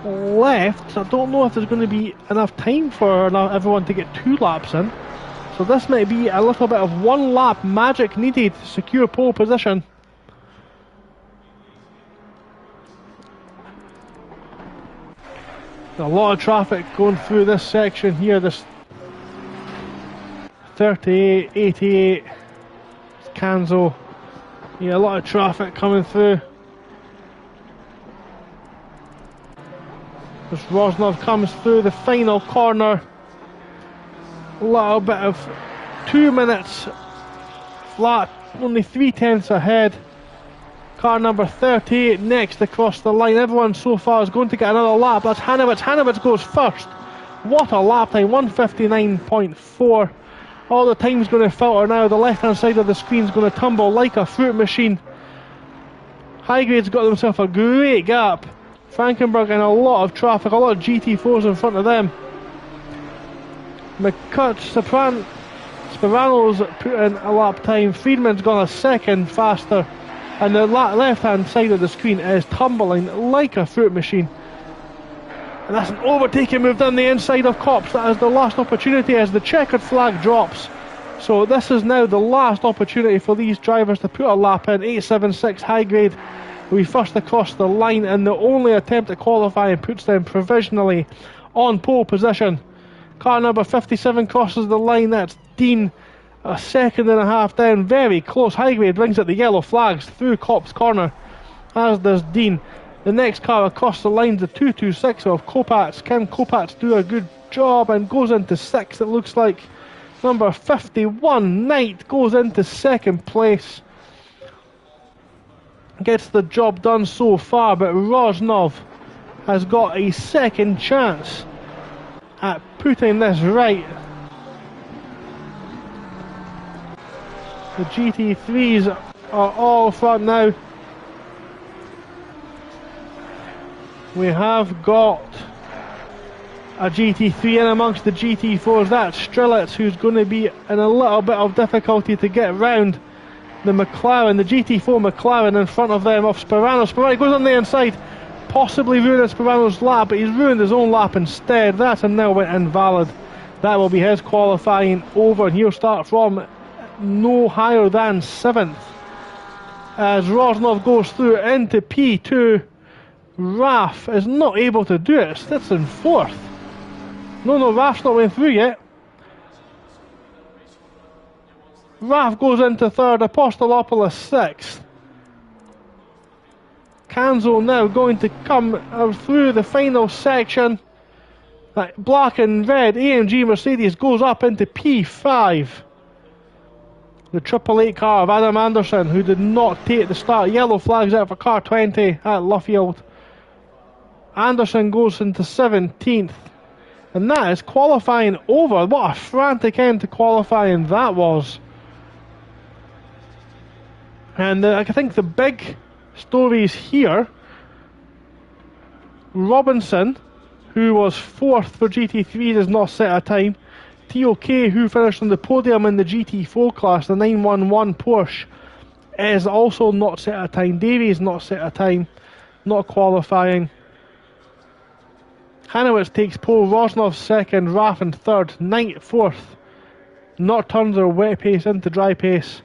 left, so I don't know if there's going to be enough time for everyone to get 2 laps in. So this might be a little bit of 1 lap magic needed to secure pole position. A lot of traffic going through this section here, this 38, 88, Canzo. Yeah, a lot of traffic coming through. As Rosnov comes through the final corner. A little bit of 2 minutes flat, only 3/10 ahead. Car number 38 next across the line. Everyone so far is going to get another lap. That's Hanowitz. Hanowitz goes first. What a lap time, 1:59.4. All the time's going to filter now. The left hand side of the screen's going to tumble like a fruit machine. Highgrade's got themselves a great gap. Frankenberg in a lot of traffic, a lot of GT4s in front of them. Sperano's put in a lap time. Friedman's gone a second faster. And the left hand side of the screen is tumbling like a fruit machine. And that's an overtaking move down the inside of Copse. That is the last opportunity as the checkered flag drops. So this is now the last opportunity for these drivers to put a lap in. 876 Highgrade will be first across the line, and the only attempt at qualifying puts them provisionally on pole position. Car number 57 crosses the line. That's Dean, a second and a half down, very close. Highgrade brings out the yellow flags through Copse corner, as does Dean. The next car across the line, the 226 of Kopacz. Can Kopacz do a good job and goes into 6th, it looks like. Number 51, Knight, goes into 2nd place. Gets the job done so far, but Rosnov has got a second chance at putting this right. The GT3s are all front now. We have got a GT3 in amongst the GT4s. That's Strelitz, who's going to be in a little bit of difficulty to get round the McLaren, the GT4 McLaren in front of them, of Sperano. Sperano goes on the inside, possibly ruining Sperano's lap, but he's ruined his own lap instead. That's a now invalid. That will be his qualifying over, and he'll start from no higher than 7th. As Rosnov goes through into P2, Raf is not able to do it, sits in 4th. No, Raf's not went through yet. Raf goes into 3rd, Apostolopoulos 6th. Canzo now going to come through the final section. Black and red AMG Mercedes goes up into P5. The 888 car of Adam Anderson, who did not take the start. Yellow flags out for car 20 at Luffield. Anderson goes into 17th. And that is qualifying over. What a frantic end to qualifying that was. And I think the big stories here, Robinson, who was 4th for GT3, does not set a time. TOK, who finished on the podium in the GT4 class, the 911 Porsche, is also not set a time. Davies not set a time, not qualifying. Hanowitz takes pole, Rosnov 2nd, Raff in 3rd, Knight 4th. Not turns their wet pace into dry pace.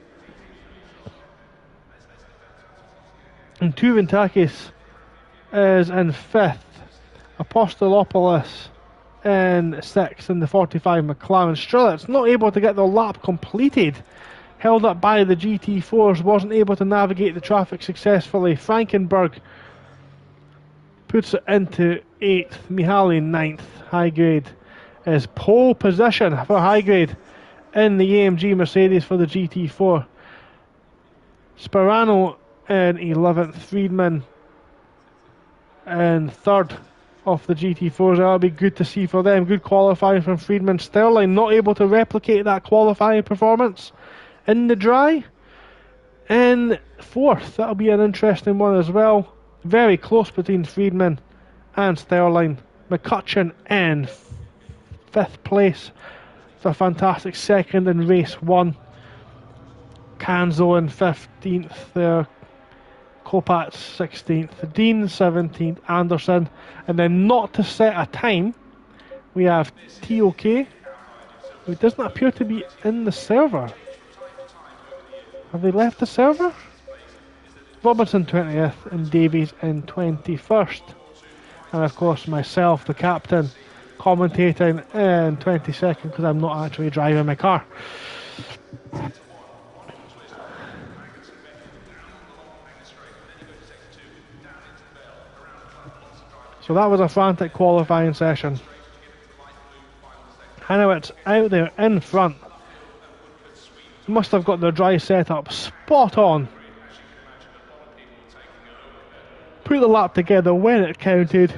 And Tuventakis is in 5th. Apostolopoulos in 6th in the 45 McLaren. Strelitz not able to get the lap completed. Held up by the GT4s, wasn't able to navigate the traffic successfully. Frankenberg puts it into 8th. Mihaly 9th. Highgrade is pole position for Highgrade in the AMG Mercedes for the GT4. Sperano in 11th. Friedman in 3rd of the GT4s. That'll be good to see for them. Good qualifying from Friedman. Sterling not able to replicate that qualifying performance in the dry. In 4th, that'll be an interesting one as well. Very close between Friedman and Sterling. McCutcheon in 5th place. It's a fantastic second in race 1. Kanzo in 15th there. Kopacz 16th. Dean 17th. Anderson. And then not to set a time, we have TOK, who doesn't appear to be in the server. Have they left the server? Robinson 20th and Davies in 21st. And of course myself, the captain, commentating in 22nd because I'm not actually driving my car. So that was a frantic qualifying session. Hanowitz out there in front. Must have got their drive setup spot on. Put the lap together when it counted.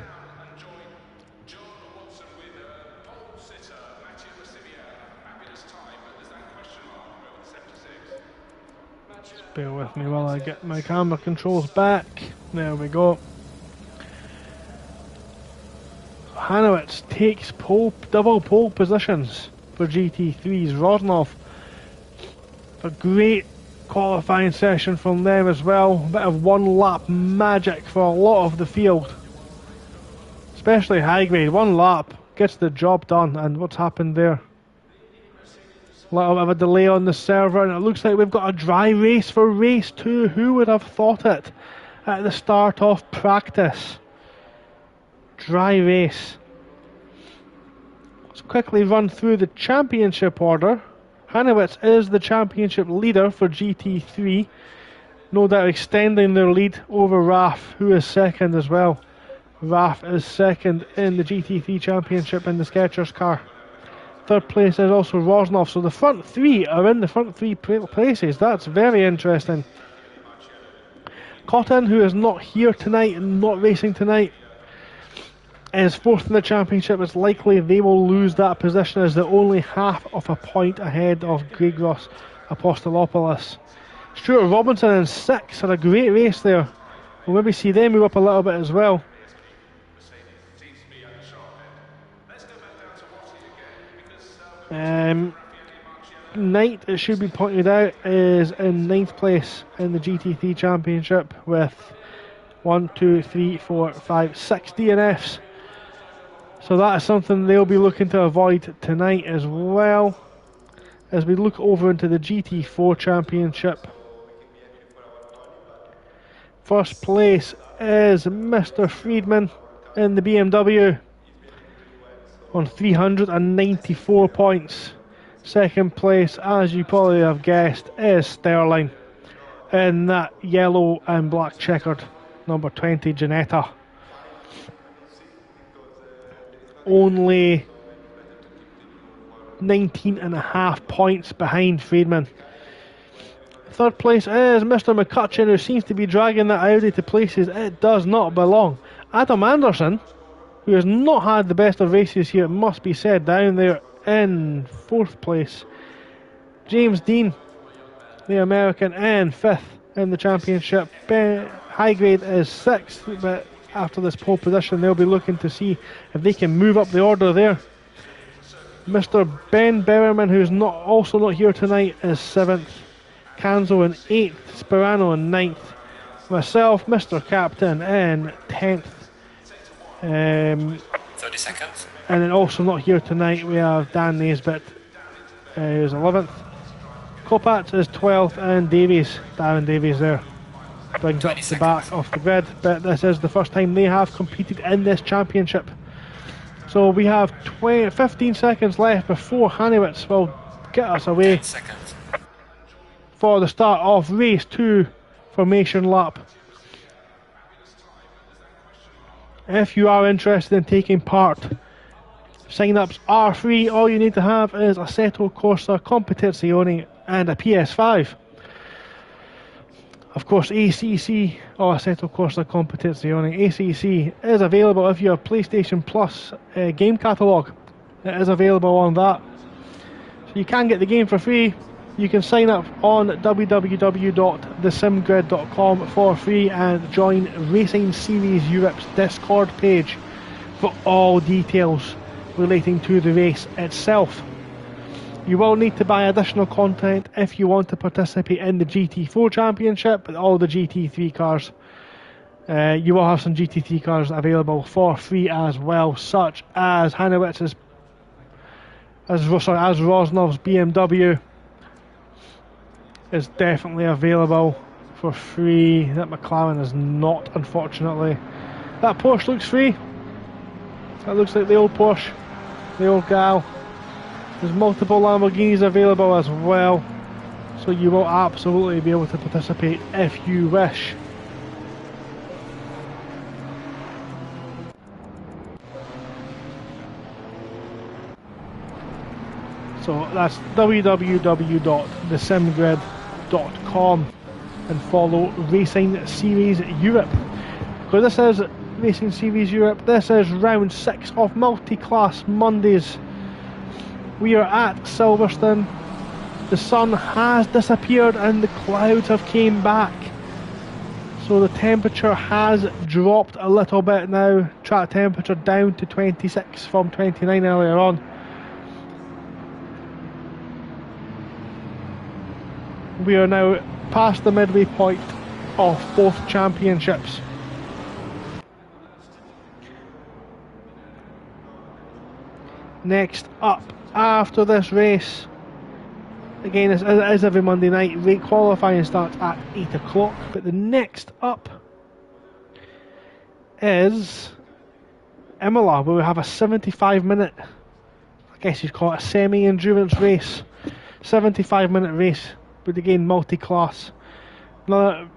Just bear with me while I get my camera controls back. There we go. Hanowitz takes double pole positions for GT3's Rosnov. A great qualifying session from them as well. A bit of one lap magic for a lot of the field, especially high grade. One lap gets the job done. And what's happened there? A little bit of a delay on the server, and it looks like we've got a dry race for race 2. Who would have thought it at the start of practice? Dry race. Let's quickly run through the championship order. Hanowitz is the championship leader for GT3, no doubt extending their lead over RAF, who is second as well. RAF is second in the GT3 championship in the Skechers car. Third place is also Rosnov, so the front three are in the front three places. That's very interesting. Cotton, who is not here tonight and not racing tonight, is fourth in the championship. It's likely they will lose that position as they're only half of a point ahead of Grigros Apostolopoulos. Stuart Robinson in 6th, had a great race there. We'll maybe see them move up a little bit as well. Knight, it should be pointed out, is in 9th place in the GT3 championship with 1, 2, 3, 4, 5, 6 DNFs. So that is something they'll be looking to avoid tonight as well. As we look over into the GT4 championship, first place is Mr. Friedman in the BMW on 394 points. Second place, as you probably have guessed, is Sterling in that yellow and black checkered number 20 Ginetta. Only 19.5 points behind Friedman. Third place is Mr. McCutcheon, who seems to be dragging that Audi to places it does not belong. Adam Anderson, who has not had the best of races here, it must be said, down there in 4th place. James Dean, the American, in 5th in the championship. High grade is 6th, but after this pole position they'll be looking to see if they can move up the order there. Mr. Ben Berriman, who's also not here tonight, is 7th. Kanzo in 8th. Sperano in 9th. Myself, Mr. Captain, in 10th. 30 seconds. And then also not here tonight we have Dan Naisbitt, who's 11th. Kopacz is 12th, and Darren Davies there brings up the back off the grid, but this is the first time they have competed in this championship. So we have 15 seconds left before Hanowitz will get us away for the start of race 2 formation lap. If you are interested in taking part, sign-ups are free. All you need to have is Assetto Corsa Competizione and a PS5. Of course, ACC, or Assetto Corsa Competizione, ACC is available if you have PlayStation Plus game catalogue. It is available on that. So you can get the game for free. You can sign up on www.thesimgrid.com for free and join Racing Series Europe's Discord page for all details relating to the race itself. You will need to buy additional content if you want to participate in the GT4 Championship, but all the GT3 cars. You will have some GT3 cars available for free as well, such as Hanowitz's, as Rosnov's BMW is definitely available for free. That McLaren is not, unfortunately. That Porsche looks free. That looks like the old Porsche, the old gal. There's multiple Lamborghinis available as well, so you will absolutely be able to participate if you wish. So that's www.thesimgrid.com and follow Racing Series Europe. Because this is Racing Series Europe, this is round 6 of Multiclass Mondays. We are at Silverstone. The sun has disappeared and the clouds have came back. So the temperature has dropped a little bit now. Track temperature down to 26 from 29 earlier on. We are now past the midway point of both championships. Next up, after this race, again it is every Monday night, rate qualifying starts at 8 o'clock, but the next up is Imola, where we have a 75-minute, I guess you'd call it a semi-endurance race, 75-minute race, but again multi-class.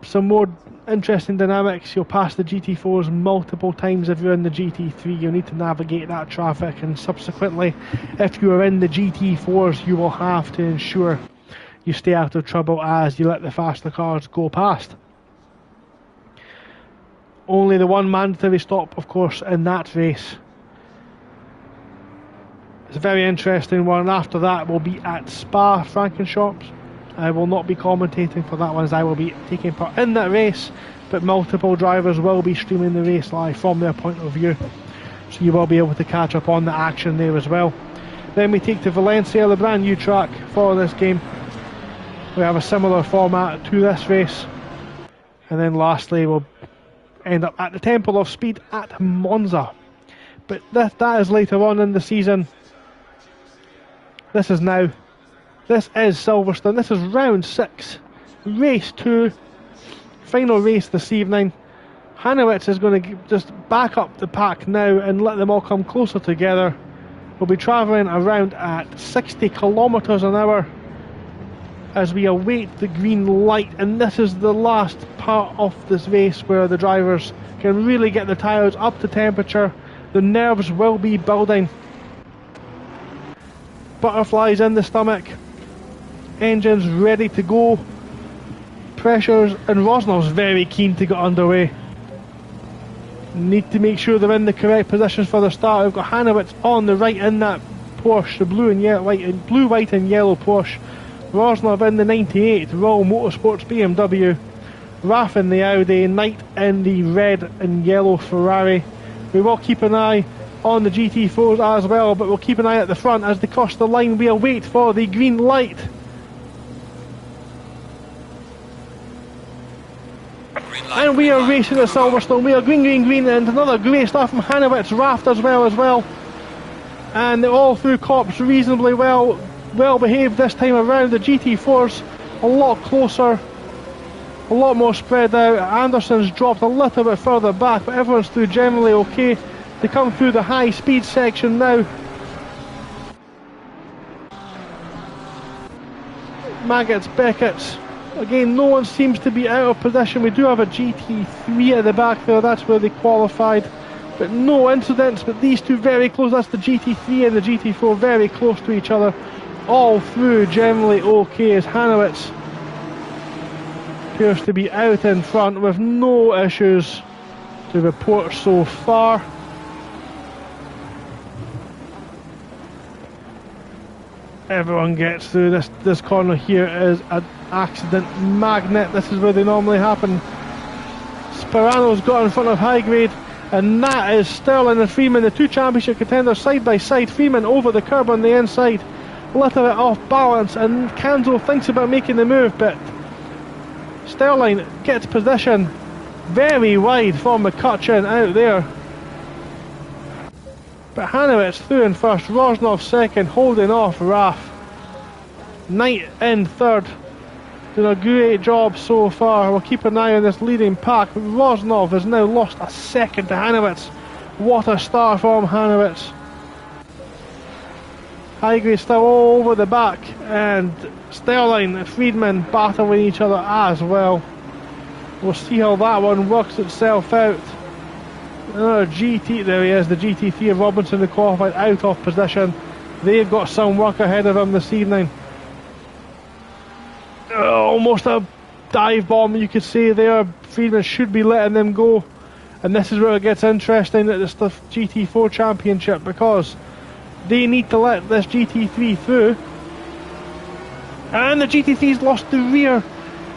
Some more interesting dynamics. You'll pass the GT4s multiple times if you're in the GT3. You'll need to navigate that traffic, and subsequently if you are in the GT4s you will have to ensure you stay out of trouble as you let the faster cars go past. Only the one mandatory stop, of course, in that race. It's a very interesting one. After that we'll be at Spa-Francorchamps. I will not be commentating for that one as I will be taking part in that race, but multiple drivers will be streaming the race live from their point of view, so you will be able to catch up on the action there as well. Then we take to Valencia, the brand new track for this game. We have a similar format to this race, and then lastly we'll end up at the Temple of Speed at Monza, but that is later on in the season. This is Silverstone. This is round 6, race 2, final race this evening. Hanowitz is going to just back up the pack now and let them all come closer together. We'll be travelling around at 60 kilometres an hour as we await the green light, and this is the last part of this race where the drivers can really get their tyres up to temperature. The nerves will be building. Butterflies in the stomach. Engines ready to go, pressures, and Rosnov's very keen to get underway. Need to make sure they're in the correct positions for the start. We've got Hanowitz on the right in that Porsche, the blue, white and yellow Porsche. Rosnov in the 98 Royal Motorsports BMW. Raff in the Audi, Knight in the red and yellow Ferrari. We will keep an eye on the GT4s as well, but we'll keep an eye at the front as they cross the line. We'll wait for the green light. And we are racing at Silverstone. We are green, and another great start from Hanowitz, Raft as well. And all through cops reasonably well behaved this time around. The GT4's a lot closer, a lot more spread out. Anderson's dropped a little bit further back, but everyone's through generally okay. They come through the high speed section now. Maggots, Beckett's. Again, no one seems to be out of position. We do have a GT3 at the back there, that's where they qualified. But no incidents, but these two very close. That's the GT3 and the GT4 very close to each other. All through generally okay as Hanowitz appears to be out in front with no issues to report so far. Everyone gets through. This corner here is an accident magnet. This is where they normally happen. Sperano's got in front of High Grade, and that is Sterling and Freeman, the two championship contenders side by side. Freeman over the curb on the inside. little bit off balance, and Kanzo thinks about making the move, but Sterling gets position very wide from McCutcheon out there. But Hanowitz through in first, Rosnov second, holding off Raf. Knight in third, doing a great job so far. We'll keep an eye on this leading pack. Rosnov has now lost a second to Hanowitz. What a start from Hanowitz. Highgrade still all over the back, and Sterling and Friedman battling each other as well. We'll see how that one works itself out. Another GT, there he is, the GT3 of Robinson, the qualified out of position. They've got some work ahead of them this evening. Almost a dive bomb, you could say there. Friedman should be letting them go. And this is where it gets interesting at the GT4 Championship, because they need to let this GT3 through. And the GT3's lost the rear,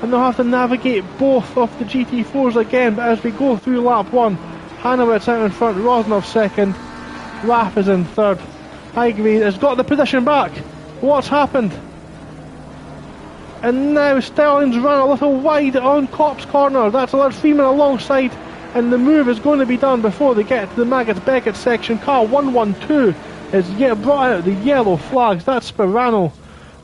and they'll have to navigate both of the GT4s again. But as we go through lap 1, Hanowitz out in front, Rosnov second, Raf is in third. Highgrade has got the position back. What's happened? And now Sterling's run a little wide on Kopp's corner. That's allowed Freeman alongside, and the move is going to be done before they get to the Maggots-Beckett section. Car 112 is yet brought out the yellow flags. That's Sperano.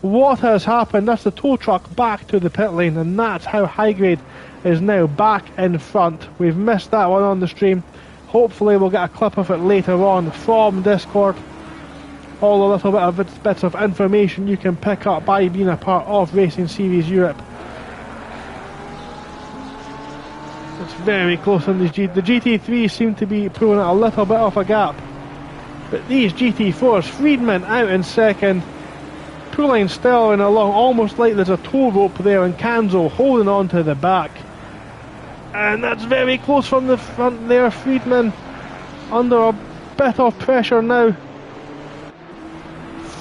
What has happened? That's the tow truck back to the pit lane, and that's how Highgrade is now back in front. We've missed that one on the stream. Hopefully we'll get a clip of it later on from Discord. All a little bit of bits of information you can pick up by being a part of Racing Series Europe. It's very close on these the GT3s seem to be pulling out a little bit of a gap. But these GT4s, Friedman out in second, pulling Sterling along almost like there's a tow rope there, and Kanzo holding on to the back. And that's very close from the front there. Friedman under a bit of pressure now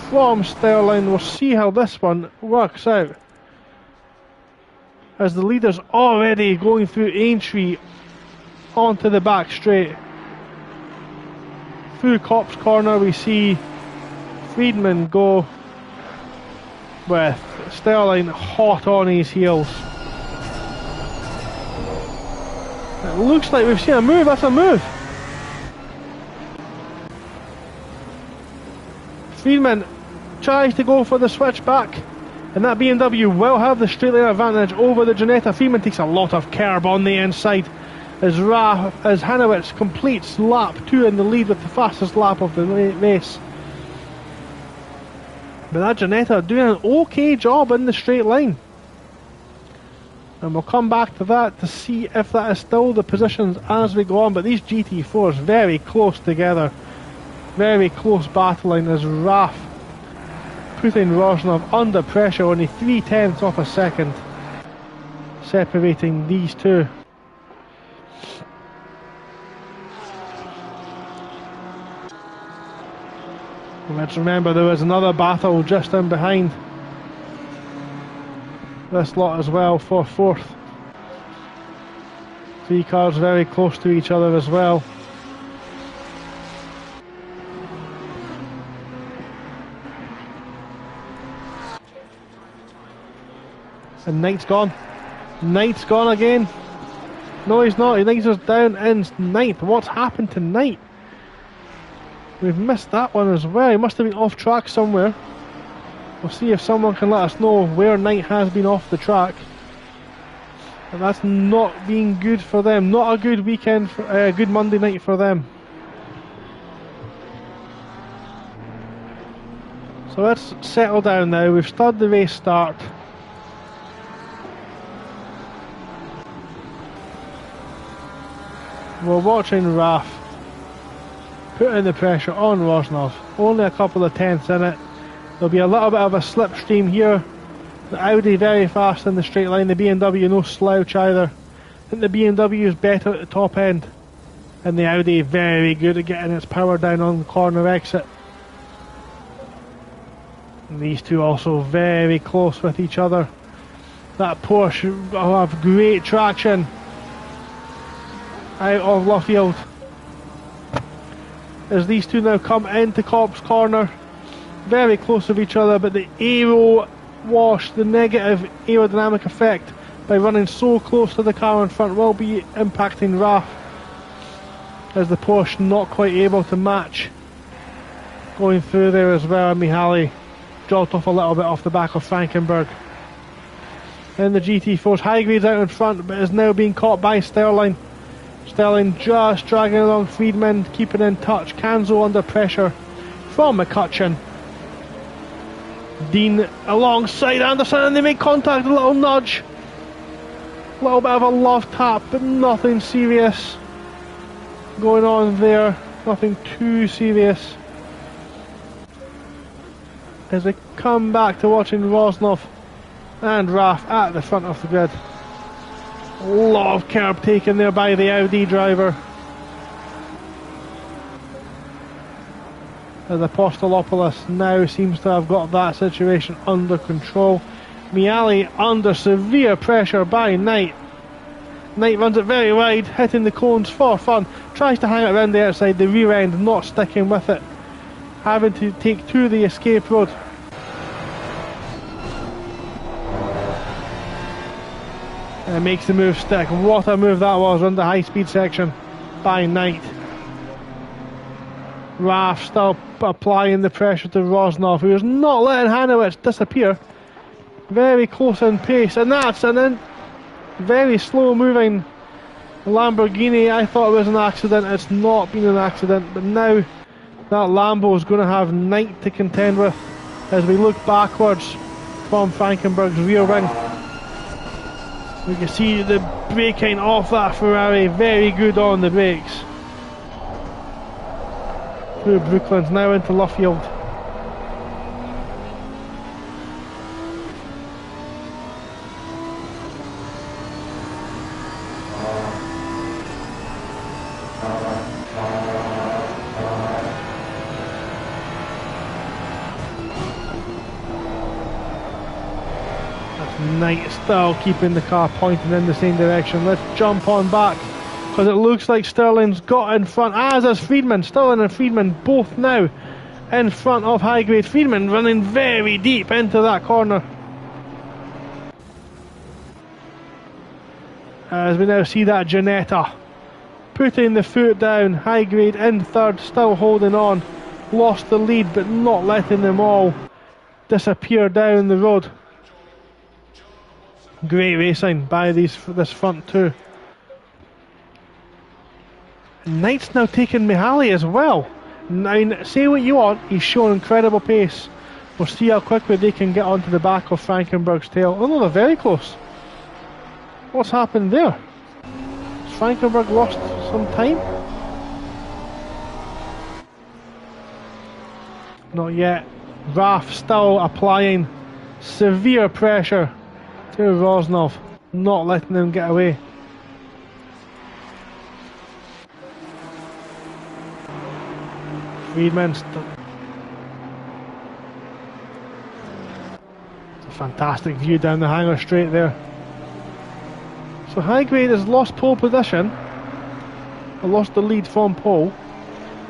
from Sterling. We'll see how this one works out, as the leader's already going through Aintree onto the back straight. Through Kopp's corner we see Friedman go, with Sterling hot on his heels. It looks like we've seen a move. That's a move. Friedman tries to go for the switchback, and that BMW will have the straight line advantage over the Ginetta. Friedman takes a lot of curb on the inside as Hanowitz completes lap 2 in the lead with the fastest lap of the race. But that Ginetta doing an okay job in the straight line. And we'll come back to that to see if that is still the positions as we go on. But these GT4s very close together. Very close battling as Raf putting Rosnov under pressure, only 0.3 of a second separating these two. Let's remember there was another battle just in behind this lot as well for fourth. 3 cars very close to each other as well. And Knight's gone. Knight's gone again. No, he's not. He thinks he's down in ninth. What's happened to Knight? We've missed that one as well. He must have been off track somewhere. We'll see if someone can let us know where Knight has been off the track. And that's not been good for them. Not a good weekend, for, good Monday night for them. So let's settle down now. We've started the race start. We're watching Raf putting the pressure on Rosnov. Only a couple of tenths in it. There'll be a little bit of a slipstream here. The Audi very fast in the straight line. The BMW no slouch either. I think the BMW is better at the top end, and the Audi very good at getting its power down on the corner exit. And these two also very close with each other. That Porsche will have great traction out of Luffield as these two now come into Kopp's corner. very close of each other, but the aero wash, the negative aerodynamic effect by running so close to the car in front will be impacting RAF, as the Porsche not quite able to match going through there as well. And Mihaly dropped off a little bit off the back of Frankenberg. In the GT4s, Highgrade's out in front, but is now being caught by Sterling. Sterling just dragging along Friedman, keeping in touch. Kanzo under pressure from McCutcheon. Dean alongside Anderson, and they make contact, a little nudge. A little bit of a love tap, but nothing serious going on there. Nothing too serious. As we come back to watching Rosnov and Raf at the front of the grid. A lot of curb taken there by the Audi driver. As Apostolopoulos now seems to have got that situation under control. Mihaly under severe pressure by Knight. Knight runs it very wide, hitting the cones for fun. Tries to hang it around the outside, the rear end not sticking with it. Having to take to the escape road. And makes the move stick. What a move that was on the high speed section by Knight. Raf still applying the pressure to Rosnov, who is not letting Hanowitz disappear. Very close in pace, and that's an very slow moving Lamborghini. I thought it was an accident. It's not been an accident, but now that Lambo is going to have Knight to contend with as we look backwards from Frankenberg's rear wing. We can see the braking off that Ferrari, very good on the brakes. Through Brooklands, now into Luffield. Knight still keeping the car pointing in the same direction. Let's jump on back, because it looks like Sterling's got in front, as is Friedman. Sterling and Friedman both now in front of Highgrade. Friedman running very deep into that corner. As we now see that Ginetta putting the foot down. Highgrade in third, still holding on. Lost the lead, but not letting them all disappear down the road. Great racing by this front two. Knight's now taking Mihaly as well. Now, say what you want, he's showing incredible pace. We'll see how quickly they can get onto the back of Frankenberg's tail. Oh no, they're very close. What's happened there? Has Frankenberg lost some time? Not yet. Raf still applying severe pressure to Rosnov, not letting them get away. Friedman it's a fantastic view down the hangar straight there. So Highgrade has lost pole position, or lost the lead from pole.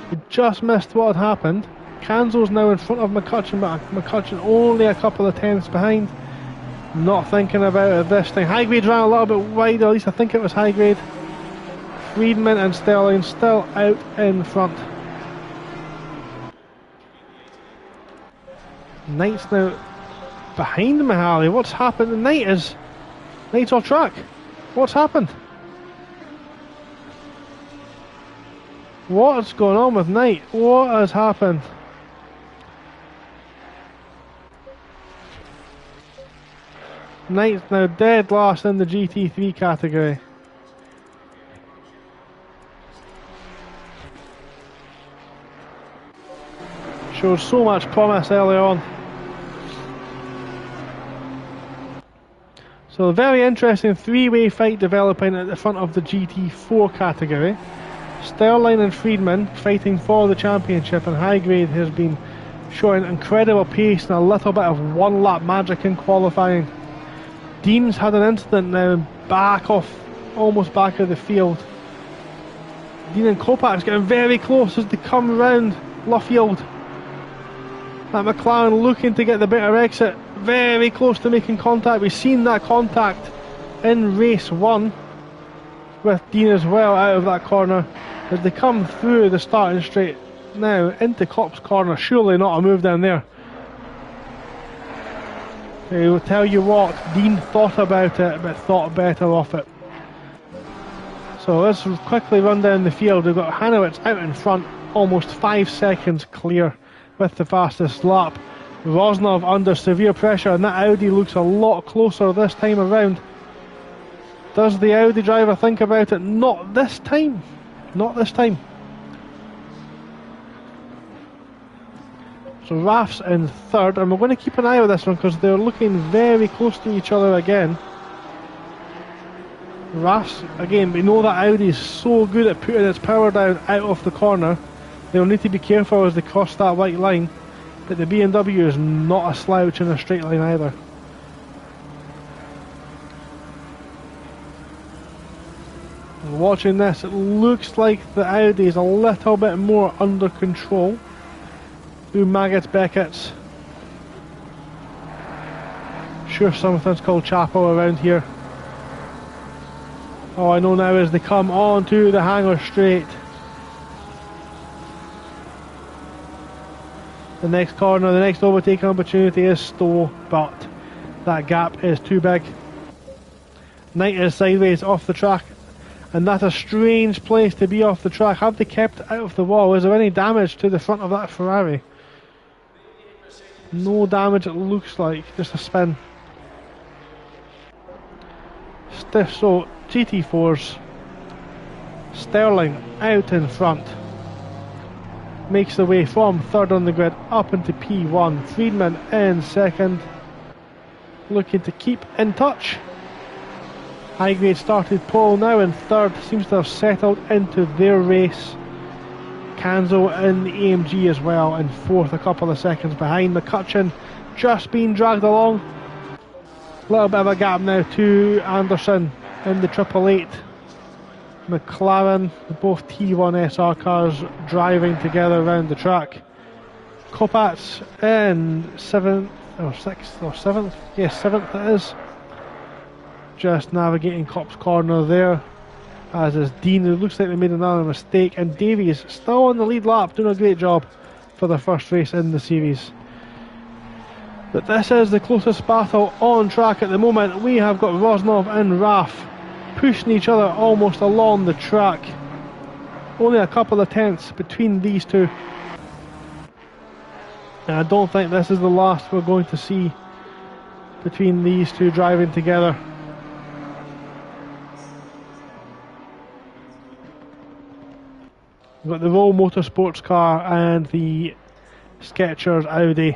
We just missed what had happened. Kanzo's now in front of McCutcheon, but McCutcheon only a couple of tenths behind. Not thinking about it this thing. Highgrade ran a little bit wide, at least I think it was Highgrade. Friedman and Sterling still out in front. Knight's now behind Mihaly. What's happened? Knight's off track. What's happened? What's going on with Knight? What has happened? Knight's now dead last in the GT3 category. Showed so much promise early on. So a very interesting three-way fight developing at the front of the GT4 category. Sterling and Friedman fighting for the championship, and Highgrade has been showing incredible pace and a little bit of one-lap magic in qualifying. Dean's had an incident now, almost back of the field. Dean and Kopac's getting very close as they come round Luffield. That McLaren looking to get the better exit, very close to making contact. We've seen that contact in race 1 with Dean as well out of that corner as they come through the starting straight now into Klopp's corner. Surely not a move down there. He will tell you what, Dean thought about it but thought better of it. So let's quickly run down the field. We've got Hanowitz out in front, almost 5 seconds clear with the fastest lap. Rosnov under severe pressure, and that Audi looks a lot closer this time around. Does the Audi driver think about it? Not this time. Not this time. So Raf's in third, and we're going to keep an eye on this one because they're looking very close to each other again. Raf's, again, we know that Audi is so good at putting its power down out of the corner. They'll need to be careful as they cross that white line, but the BMW is not a slouch in a straight line either. And watching this, it looks like the Audi is a little bit more under control. Through Maggots, Beckett's. Sure something's called Chapel around here. All I know now is they come on to the hangar straight. The next corner, the next overtaking opportunity is Stowe, but that gap is too big. Knight is sideways off the track, and that's a strange place to be off the track. Have they kept out of the wall? Is there any damage to the front of that Ferrari? No damage, it looks like, just a spin. Stiff, so GT4s. Sterling out in front. Makes the way from third on the grid up into P1. Friedman in second. Looking to keep in touch. High grade started pole now in third. Seems to have settled into their race. Kanzo in the AMG as well in fourth, a couple of seconds behind. McCutcheon just being dragged along. A little bit of a gap now to Anderson in the 888. McLaren, both T1 SR cars driving together around the track. Kopats in 7th or 6th or 7th? Yes, 7th it is. Just navigating Kop's corner there. As is Dean. It looks like they made another mistake, and Davies still on the lead lap, doing a great job for the first race in the series. But this is the closest battle on track at the moment. We have got Rosnov and Raf pushing each other almost along the track. Only a couple of tenths between these two, and I don't think this is the last we're going to see between these two driving together. We've got the Roll Motorsports car and the Skechers Audi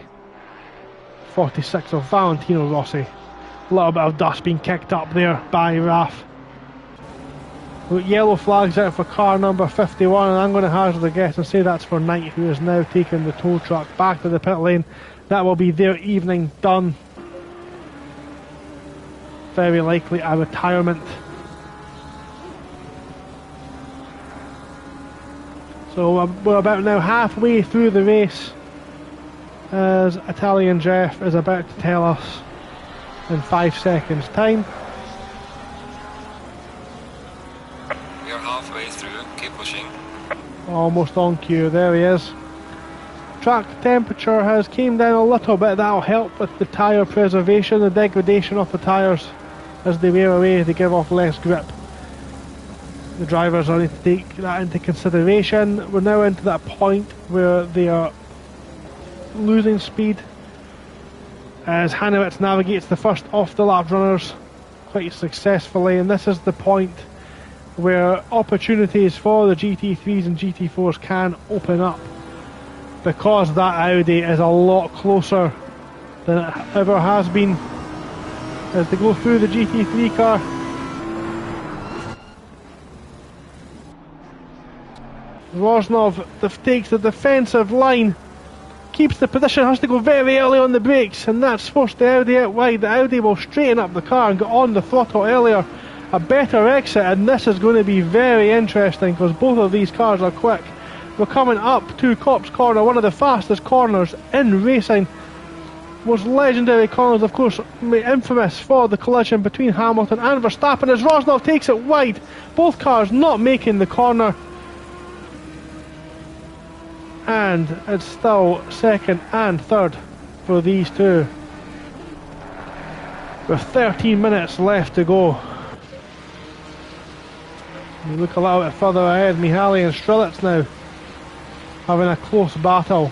46 of Valentino Rossi. A little bit of dust being kicked up there by Raf. We've got yellow flags out for car number 51, and I'm going to hazard a guess and say that's for Knight, who is now taking the tow truck back to the pit lane. That will be their evening done. Very likely a retirement. So we're about now halfway through the race, as Italian Jeff is about to tell us in 5 seconds time. We are halfway through, keep pushing. Almost on cue, there he is. Track temperature has came down a little bit. That'll help with the tyre preservation, the degradation of the tyres as they wear away, they give off less grip. The drivers will need to take that into consideration. We're now into that point where they are losing speed as Hanowitz navigates the first off the lap runners quite successfully, and this is the point where opportunities for the GT3s and GT4s can open up, because that Audi is a lot closer than it ever has been as they go through the GT3 car. Rosnov takes the defensive line, keeps the position, has to go very early on the brakes, and that's forced the Audi out wide. The Audi will straighten up the car and get on the throttle earlier. A better exit, and this is going to be very interesting because both of these cars are quick. We're coming up to Copse Corner, one of the fastest corners in racing. Most legendary corners, of course, infamous for the collision between Hamilton and Verstappen as Rosnov takes it wide. Both cars not making the corner. And it's still second and third for these two, with 13 minutes left to go. You look a little bit further ahead, Mihaly and Strelitz now having a close battle.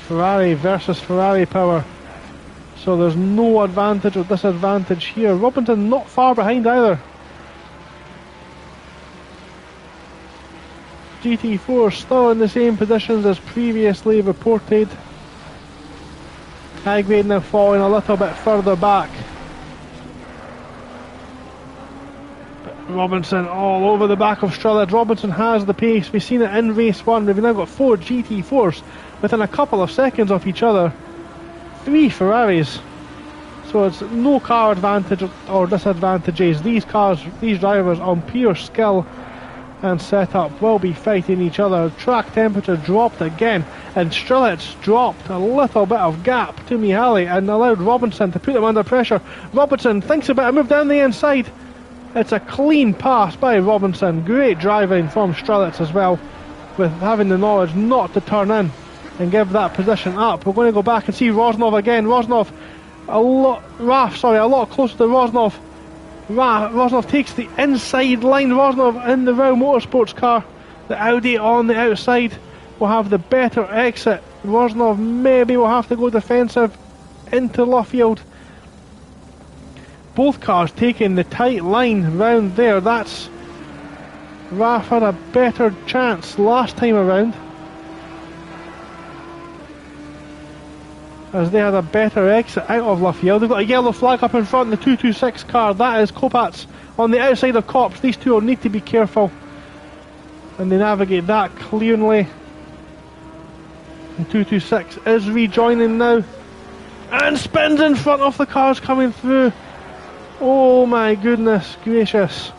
Ferrari versus Ferrari power. So there's no advantage or disadvantage here. Robinson not far behind either. GT4 still in the same positions as previously reported. High grade now falling a little bit further back. But Robinson all over the back of Strelitz. Robinson has the pace. We've seen it in race 1. We've now got 4 GT4s within a couple of seconds of each other. 3 Ferraris. So it's no car advantage or disadvantages. These cars, these drivers on pure skill and setup will be fighting each other. Track temperature dropped again, and Strelitz dropped a little bit of gap to Mihaly and allowed Robinson to put him under pressure. Robinson thinks about a move down the inside. It's a clean pass by Robinson. Great driving from Strelitz as well, with having the knowledge not to turn in and give that position up. We're going to go back and see Rosnov again. Rosnov a lot closer to Rosnov. Rosnov takes the inside line. Rosnov in the Row Motorsports car. The Audi on the outside will have the better exit. Rosnov maybe will have to go defensive into Luffield. Both cars taking the tight line round there. That's Raf had a better chance last time around, as they had a better exit out of Luffield. They've got a yellow flag up in front, the 226 car. That is Kopacz on the outside of Copse. These two will need to be careful, and they navigate that cleanly. And 226 is rejoining now and spins in front of the cars coming through. Oh my goodness gracious.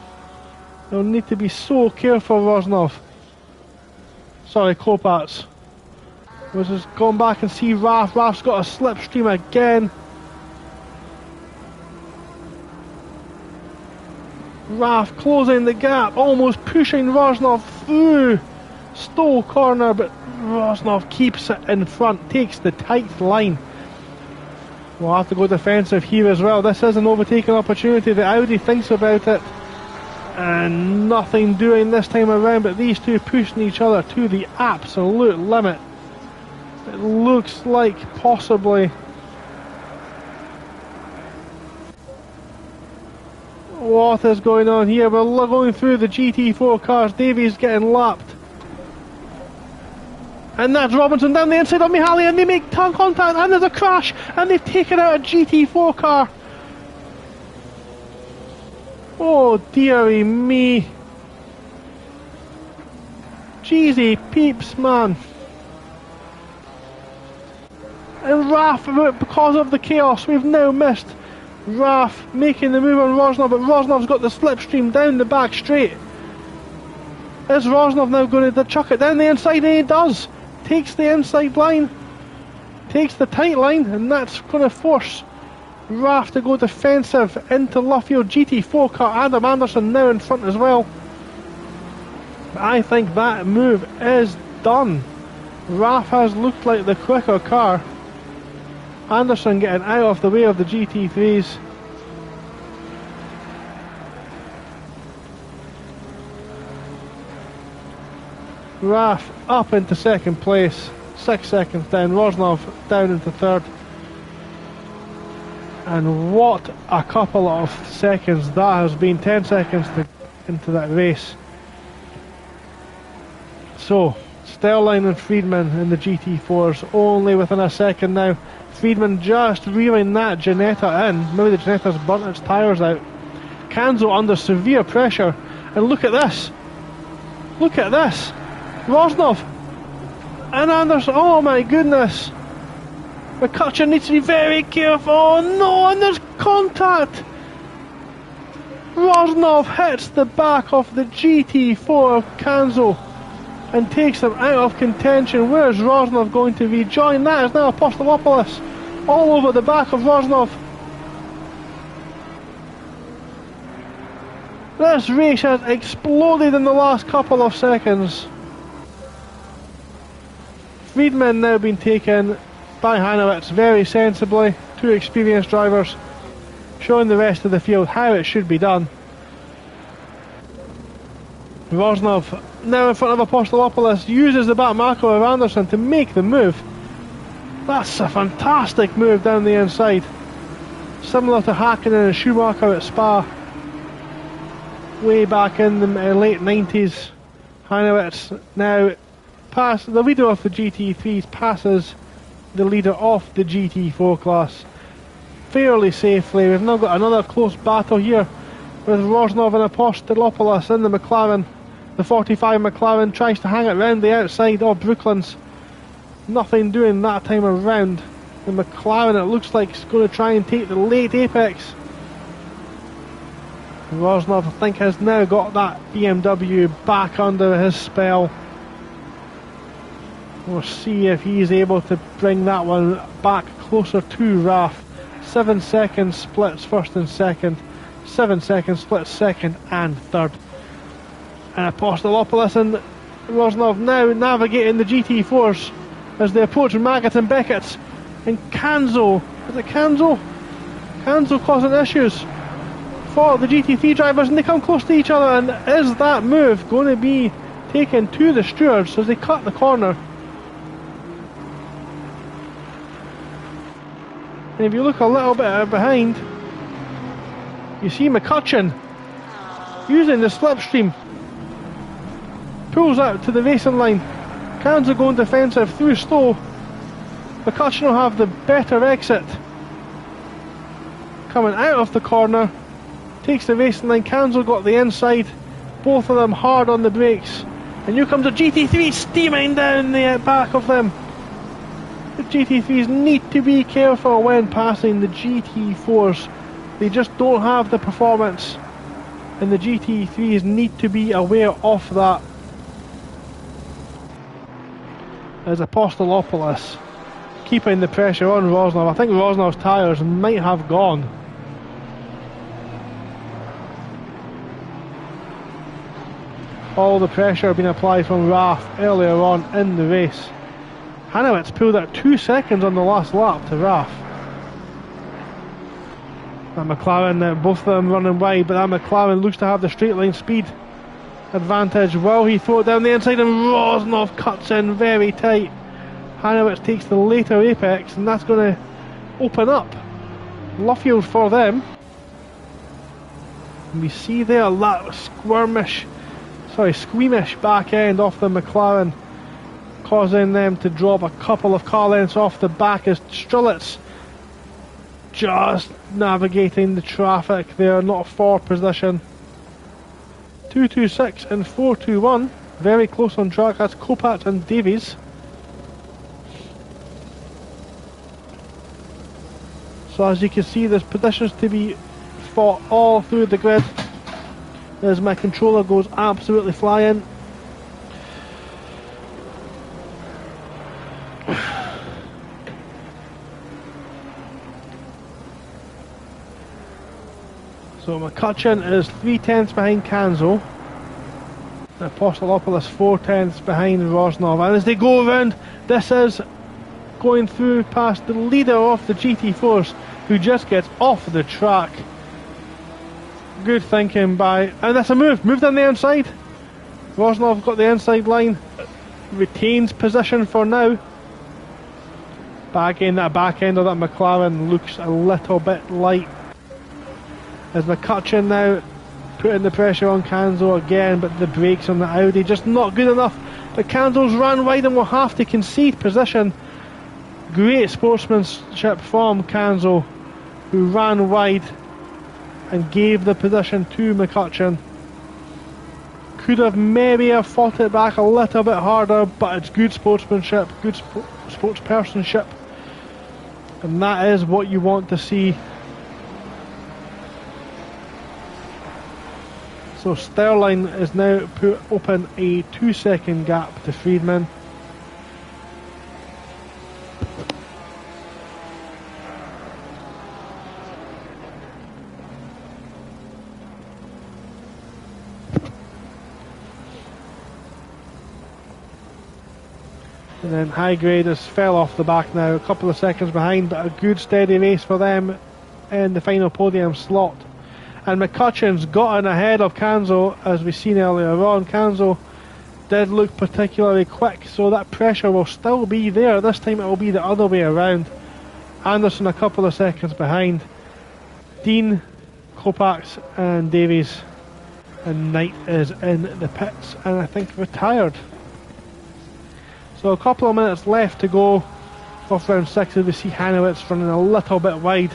They'll need to be so careful, Rosnov. Sorry, Kopacz. We'll just go back and see Raf. Raf's got a slipstream again. Raf closing the gap, almost pushing Rosnov through Stowe corner, but Rosnov keeps it in front, takes the tight line. We'll have to go defensive here as well. This is an overtaking opportunity. The Audi thinks about it, and nothing doing this time around, but these two pushing each other to the absolute limit. It looks like possibly what is going on here. We're going through the GT4 cars. Davies getting lapped, and that's Robinson down the inside of Mihaly, and they make tongue contact, and there's a crash, and they've taken out a GT4 car. Oh dearie me. Jeezy peeps, man. And Raf, because of the chaos, we've now missed Raf making the move on Rosnov, but Rosnov's got the slipstream down the back straight. Is Rosnov now going to chuck it down the inside? And he does. Takes the inside line, takes the tight line, and that's going to force Raf to go defensive into Luffield. GT4 car, Adam Anderson now in front as well. I think that move is done. Raf has looked like the quicker car. Anderson getting out of the way of the GT3s. Raf up into second place, 6 seconds down. Rosnov down into third. And what a couple of seconds that has been. 10 seconds into that race. So Sterling and Friedman in the GT4s only within a second now. Friedman just reeling that Ginetta in. Maybe the Ginetta's burnt its tyres out. Canzo under severe pressure. And look at this. Look at this. Rosnov and Anderson. Oh my goodness. McCutcheon needs to be very careful. Oh no, and there's contact. Rosnov hits the back of the GT4 of Canzo. and takes them out of contention. Where's Rosnov going to rejoin? That is now Apostolopoulos all over the back of Rosnov. This race has exploded in the last couple of seconds. Friedman now been taken by Hanowitz very sensibly. Two experienced drivers showing the rest of the field how it should be done. Rosnov now in front of Apostolopoulos uses the back marker of Anderson to make the move. That's a fantastic move down the inside. Similar to Hakkinen and Schumacher at Spa way back in the late 90s. Hanowitz now the leader of the GT3s passes the leader of the GT4 class fairly safely. We've now got another close battle here with Rosnov and Apostolopoulos in the McLaren. The 45 McLaren tries to hang it round the outside of Brooklands. Nothing doing that time around. The McLaren, it looks like, is going to try and take the late apex. Rosnov, I think, has now got that BMW back under his spell. We'll see if he's able to bring that one back closer to Raf. 7 seconds splits first and second. 7 seconds splits second and third. And Apostolopoulos and Rosnov now navigating the GT4s as they approach Maggott and Beckett. And Kanzo, is it Kanzo? Kanzo causing issues for the GT3 drivers, and they come close to each other. And is that move going to be taken to the stewards as they cut the corner? And if you look a little bit behind, you see McCutcheon using the slipstream, pulls out to the racing line. Kanzo going defensive through Stowe. McCutcheon will have the better exit. Coming out of the corner, takes the racing line. Kanzo got the inside, both of them hard on the brakes. And here comes a GT3 steaming down the back of them. The GT3s need to be careful when passing the GT4s. They just don't have the performance, and the GT3s need to be aware of that. As Apostolopoulos keeping the pressure on Rosnov. I think Rosnov's tyres might have gone. All the pressure being applied from Raf earlier on in the race. Hanowitz pulled out 2 seconds on the last lap to Raf. That McLaren, both of them running wide, but that McLaren looks to have the straight line speed advantage. Will he throw it down the inside, and Rosnov cuts in very tight. Hanowitz takes the later apex, and that's going to open up Luffield for them. And we see there that squeamish back end off the McLaren, causing them to drop a couple of car lengths off the back as Strelitz just navigating the traffic there, not for position. 226 and 421, very close on track. That's Kopat and Davies. So as you can see, there's positions to be fought all through the grid. As my controller goes absolutely flying. So McCutcheon is 3/10 behind Kanzo. Apostolopoulos 4/10 behind Rosnov. And as they go around, this is going through past the leader of the GT4s, who just gets off the track. Good thinking by... And that's a move down the inside. Rosnov got the inside line, retains position for now. But again, that back end of that McLaren looks a little bit light. As McCutcheon now putting the pressure on Kanzo again, but the brakes on the Audi just not good enough. But Kanzo's ran wide and will have to concede position. Great sportsmanship from Kanzo, who ran wide and gave the position to McCutcheon. Could have maybe have fought it back a little bit harder, but it's good sportsmanship, good sportspersonship, and that is what you want to see. So Sterling is now put open a 2-second gap to Friedman. And then High Grade has fell off the back now, a couple of seconds behind, but a good steady race for them in the final podium slot. And McCutcheon's gotten ahead of Canzo, as we've seen earlier on. Canzo did look particularly quick, so that pressure will still be there. This time it will be the other way around. Anderson a couple of seconds behind. Dean, Kopax and Davies. And Knight is in the pits and I think retired. So a couple of minutes left to go off round 6 as we see Hanowitz running a little bit wide.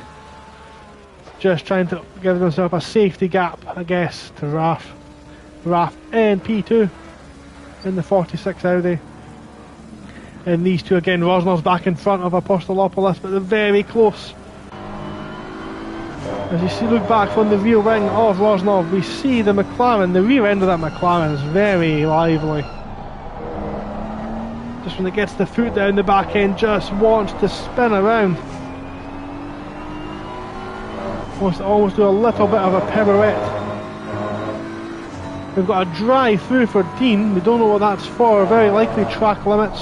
Just trying to give himself a safety gap, I guess, to Raf. Raf in P2 in the 46 Audi. And these two again, Rosnov's back in front of Apostolopoulos, but they're very close. As you see, look back from the rear wing of Rosnov, we see the McLaren, the rear end of that McLaren is very lively. Just when it gets the foot down, the back end just wants to spin around. Wants to almost do a little bit of a pirouette. We've got a drive through for Dean, we don't know what that's for, very likely track limits.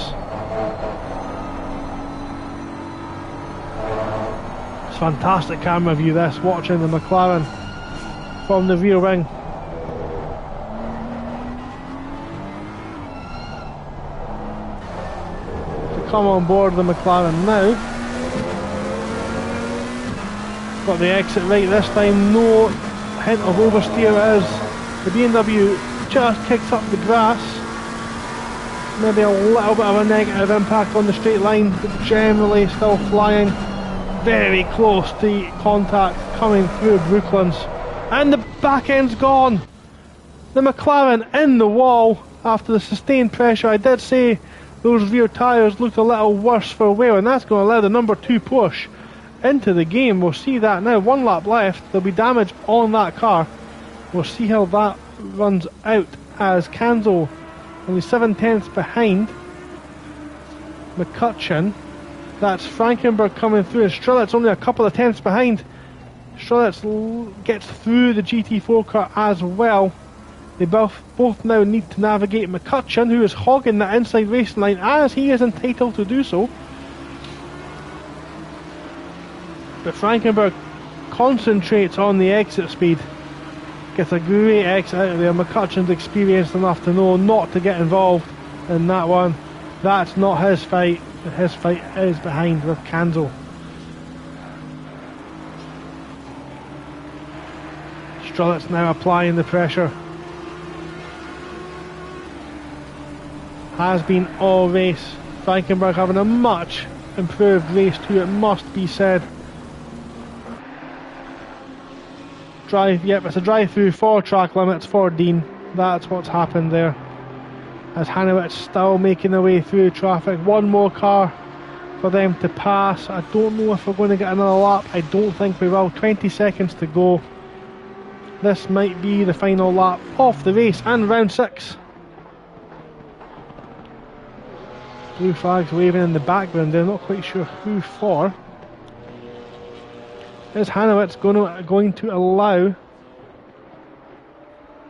It's fantastic camera view this, watching the McLaren from the rear wing. Come on board the McLaren now. Got the exit right this time, no hint of oversteer as the BMW just kicks up the grass. Maybe a little bit of a negative impact on the straight line, but generally still flying very close to contact coming through Brooklands. And the back end's gone! The McLaren in the wall after the sustained pressure. I did say those rear tyres looked a little worse for wear, and that's going to allow the number 2 push into the game. We'll see that now. 1 lap left, there'll be damage on that car. We'll see how that runs out as Canzo only 7/10 behind McCutcheon. That's Frankenberg coming through, and Strelitz only a couple of tenths behind. Strelitz gets through the GT4 car as well. They both now need to navigate McCutcheon, who is hogging that inside racing line as he is entitled to do so. But Frankenberg concentrates on the exit speed. Gets a great exit out of there. McCutcheon's experienced enough to know not to get involved in that one. That's not his fight. His fight is behind with Canzo. Strelitz now applying the pressure. Has been all race. Frankenberg having a much improved race too, it must be said. Yep, it's a drive through for track limits for Dean. That's what's happened there. As Hanowitz still making their way through traffic. One more car for them to pass. I don't know if we're going to get another lap. I don't think we will. 20 seconds to go. This might be the final lap of the race and round 6. Blue flags waving in the background. They're not quite sure who for. Is Hanowitz going to allow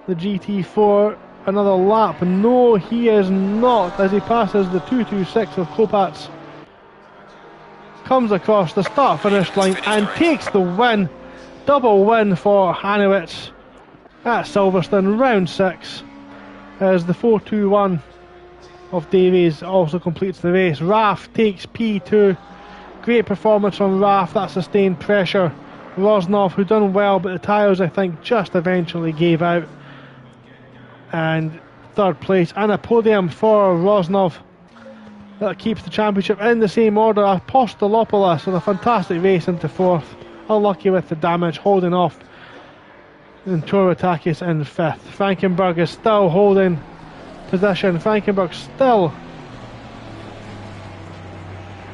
the GT4 another lap? No, he is not, as he passes the 226 of Kopats. Comes across the start-finish line and takes the win. Double win for Hanowitz at Silverstone, round 6, as the 421 of Davies also completes the race. Raf takes P2. Great performance from Raf, that sustained pressure. Rosnov, who done well, but the tyres I think just eventually gave out. And 3rd place and a podium for Rosnov. That keeps the championship in the same order. Apostolopoulos with a fantastic race into 4th. Unlucky with the damage, holding off. And Torotakis in 5th. Frankenberg is still holding position. Frankenberg still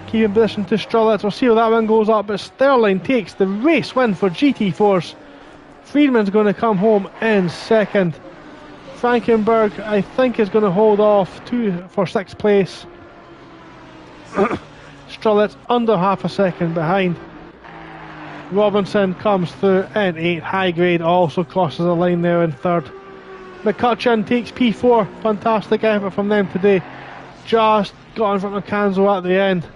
keeping position to Strelitz. We'll see how that one goes up, but Sterling takes the race win for GT4's Friedman's going to come home in second. Frankenberg, I think, is going to hold off for 6th place. Strelitz under half a second behind. Robinson comes through in 8th. High Grade also crosses the line there in 3rd. McCutcheon takes P4. Fantastic effort from them today. Just got in front of Canzo at the end.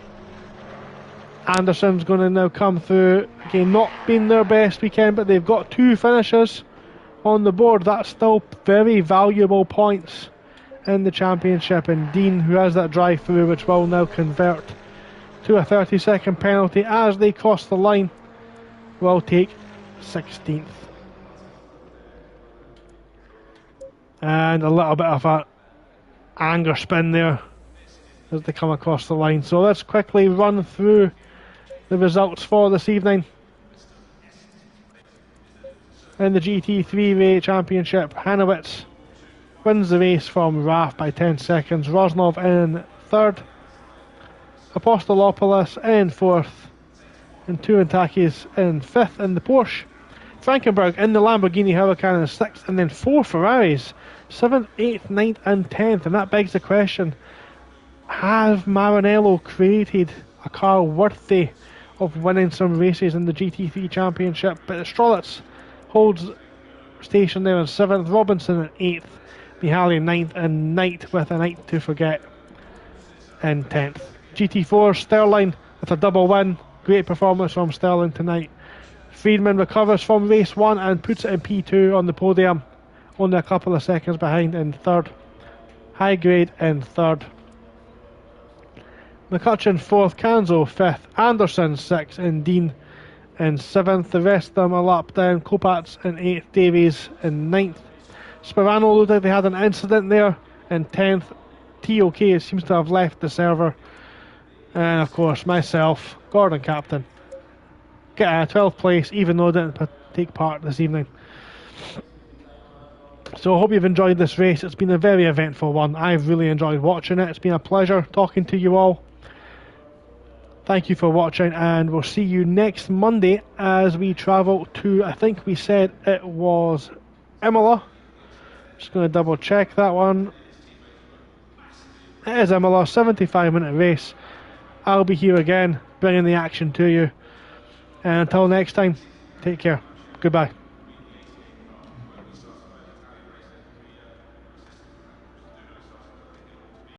Anderson's going to now come through. Again, not been their best weekend, but they've got 2 finishes on the board. That's still very valuable points in the championship. And Dean, who has that drive through, which will now convert to a 30-second penalty as they cross the line, will take 16th. And a little bit of a anger spin there as they come across the line. So let's quickly run through the results for this evening. In the GT3 Ray Championship, Hanowitz wins the race from Raf by 10 seconds. Rosnov in 3rd. Apostolopoulos in 4th. And Tuantakis in 5th in the Porsche. Frankenberg in the Lamborghini Huracan in 6th. And then 4 Ferraris, 7th, 8th, 9th and 10th. And that begs the question, have Maranello created a car worthy of winning some races in the GT3 Championship? But Strelitz holds station there in 7th, Robinson in 8th, Mihaly 9th, and Knight with a night to forget in 10th. GT4, Sterling with a double win. Great performance from Sterling tonight. Friedman recovers from race 1 and puts it in P2 on the podium, only a couple of seconds behind in 3rd. High Grade in 3rd. McCutcheon 4th, Canzo 5th, Anderson 6th, and Dean in 7th. The rest of them a lap down. Kopacz in 8th, Davies in 9th. Sperano looked like they had an incident there in 10th. TOK seems to have left the server. And of course myself, Gordon Captain, get a 12th place even though I didn't take part this evening. So I hope you've enjoyed this race. It's been a very eventful one. I've really enjoyed watching it. It's been a pleasure talking to you all. Thank you for watching, and we'll see you next Monday as we travel to, I think we said it was Imola. Just going to double check that one. It is Imola, 75-minute race. I'll be here again, bringing the action to you. And until next time, take care. Goodbye.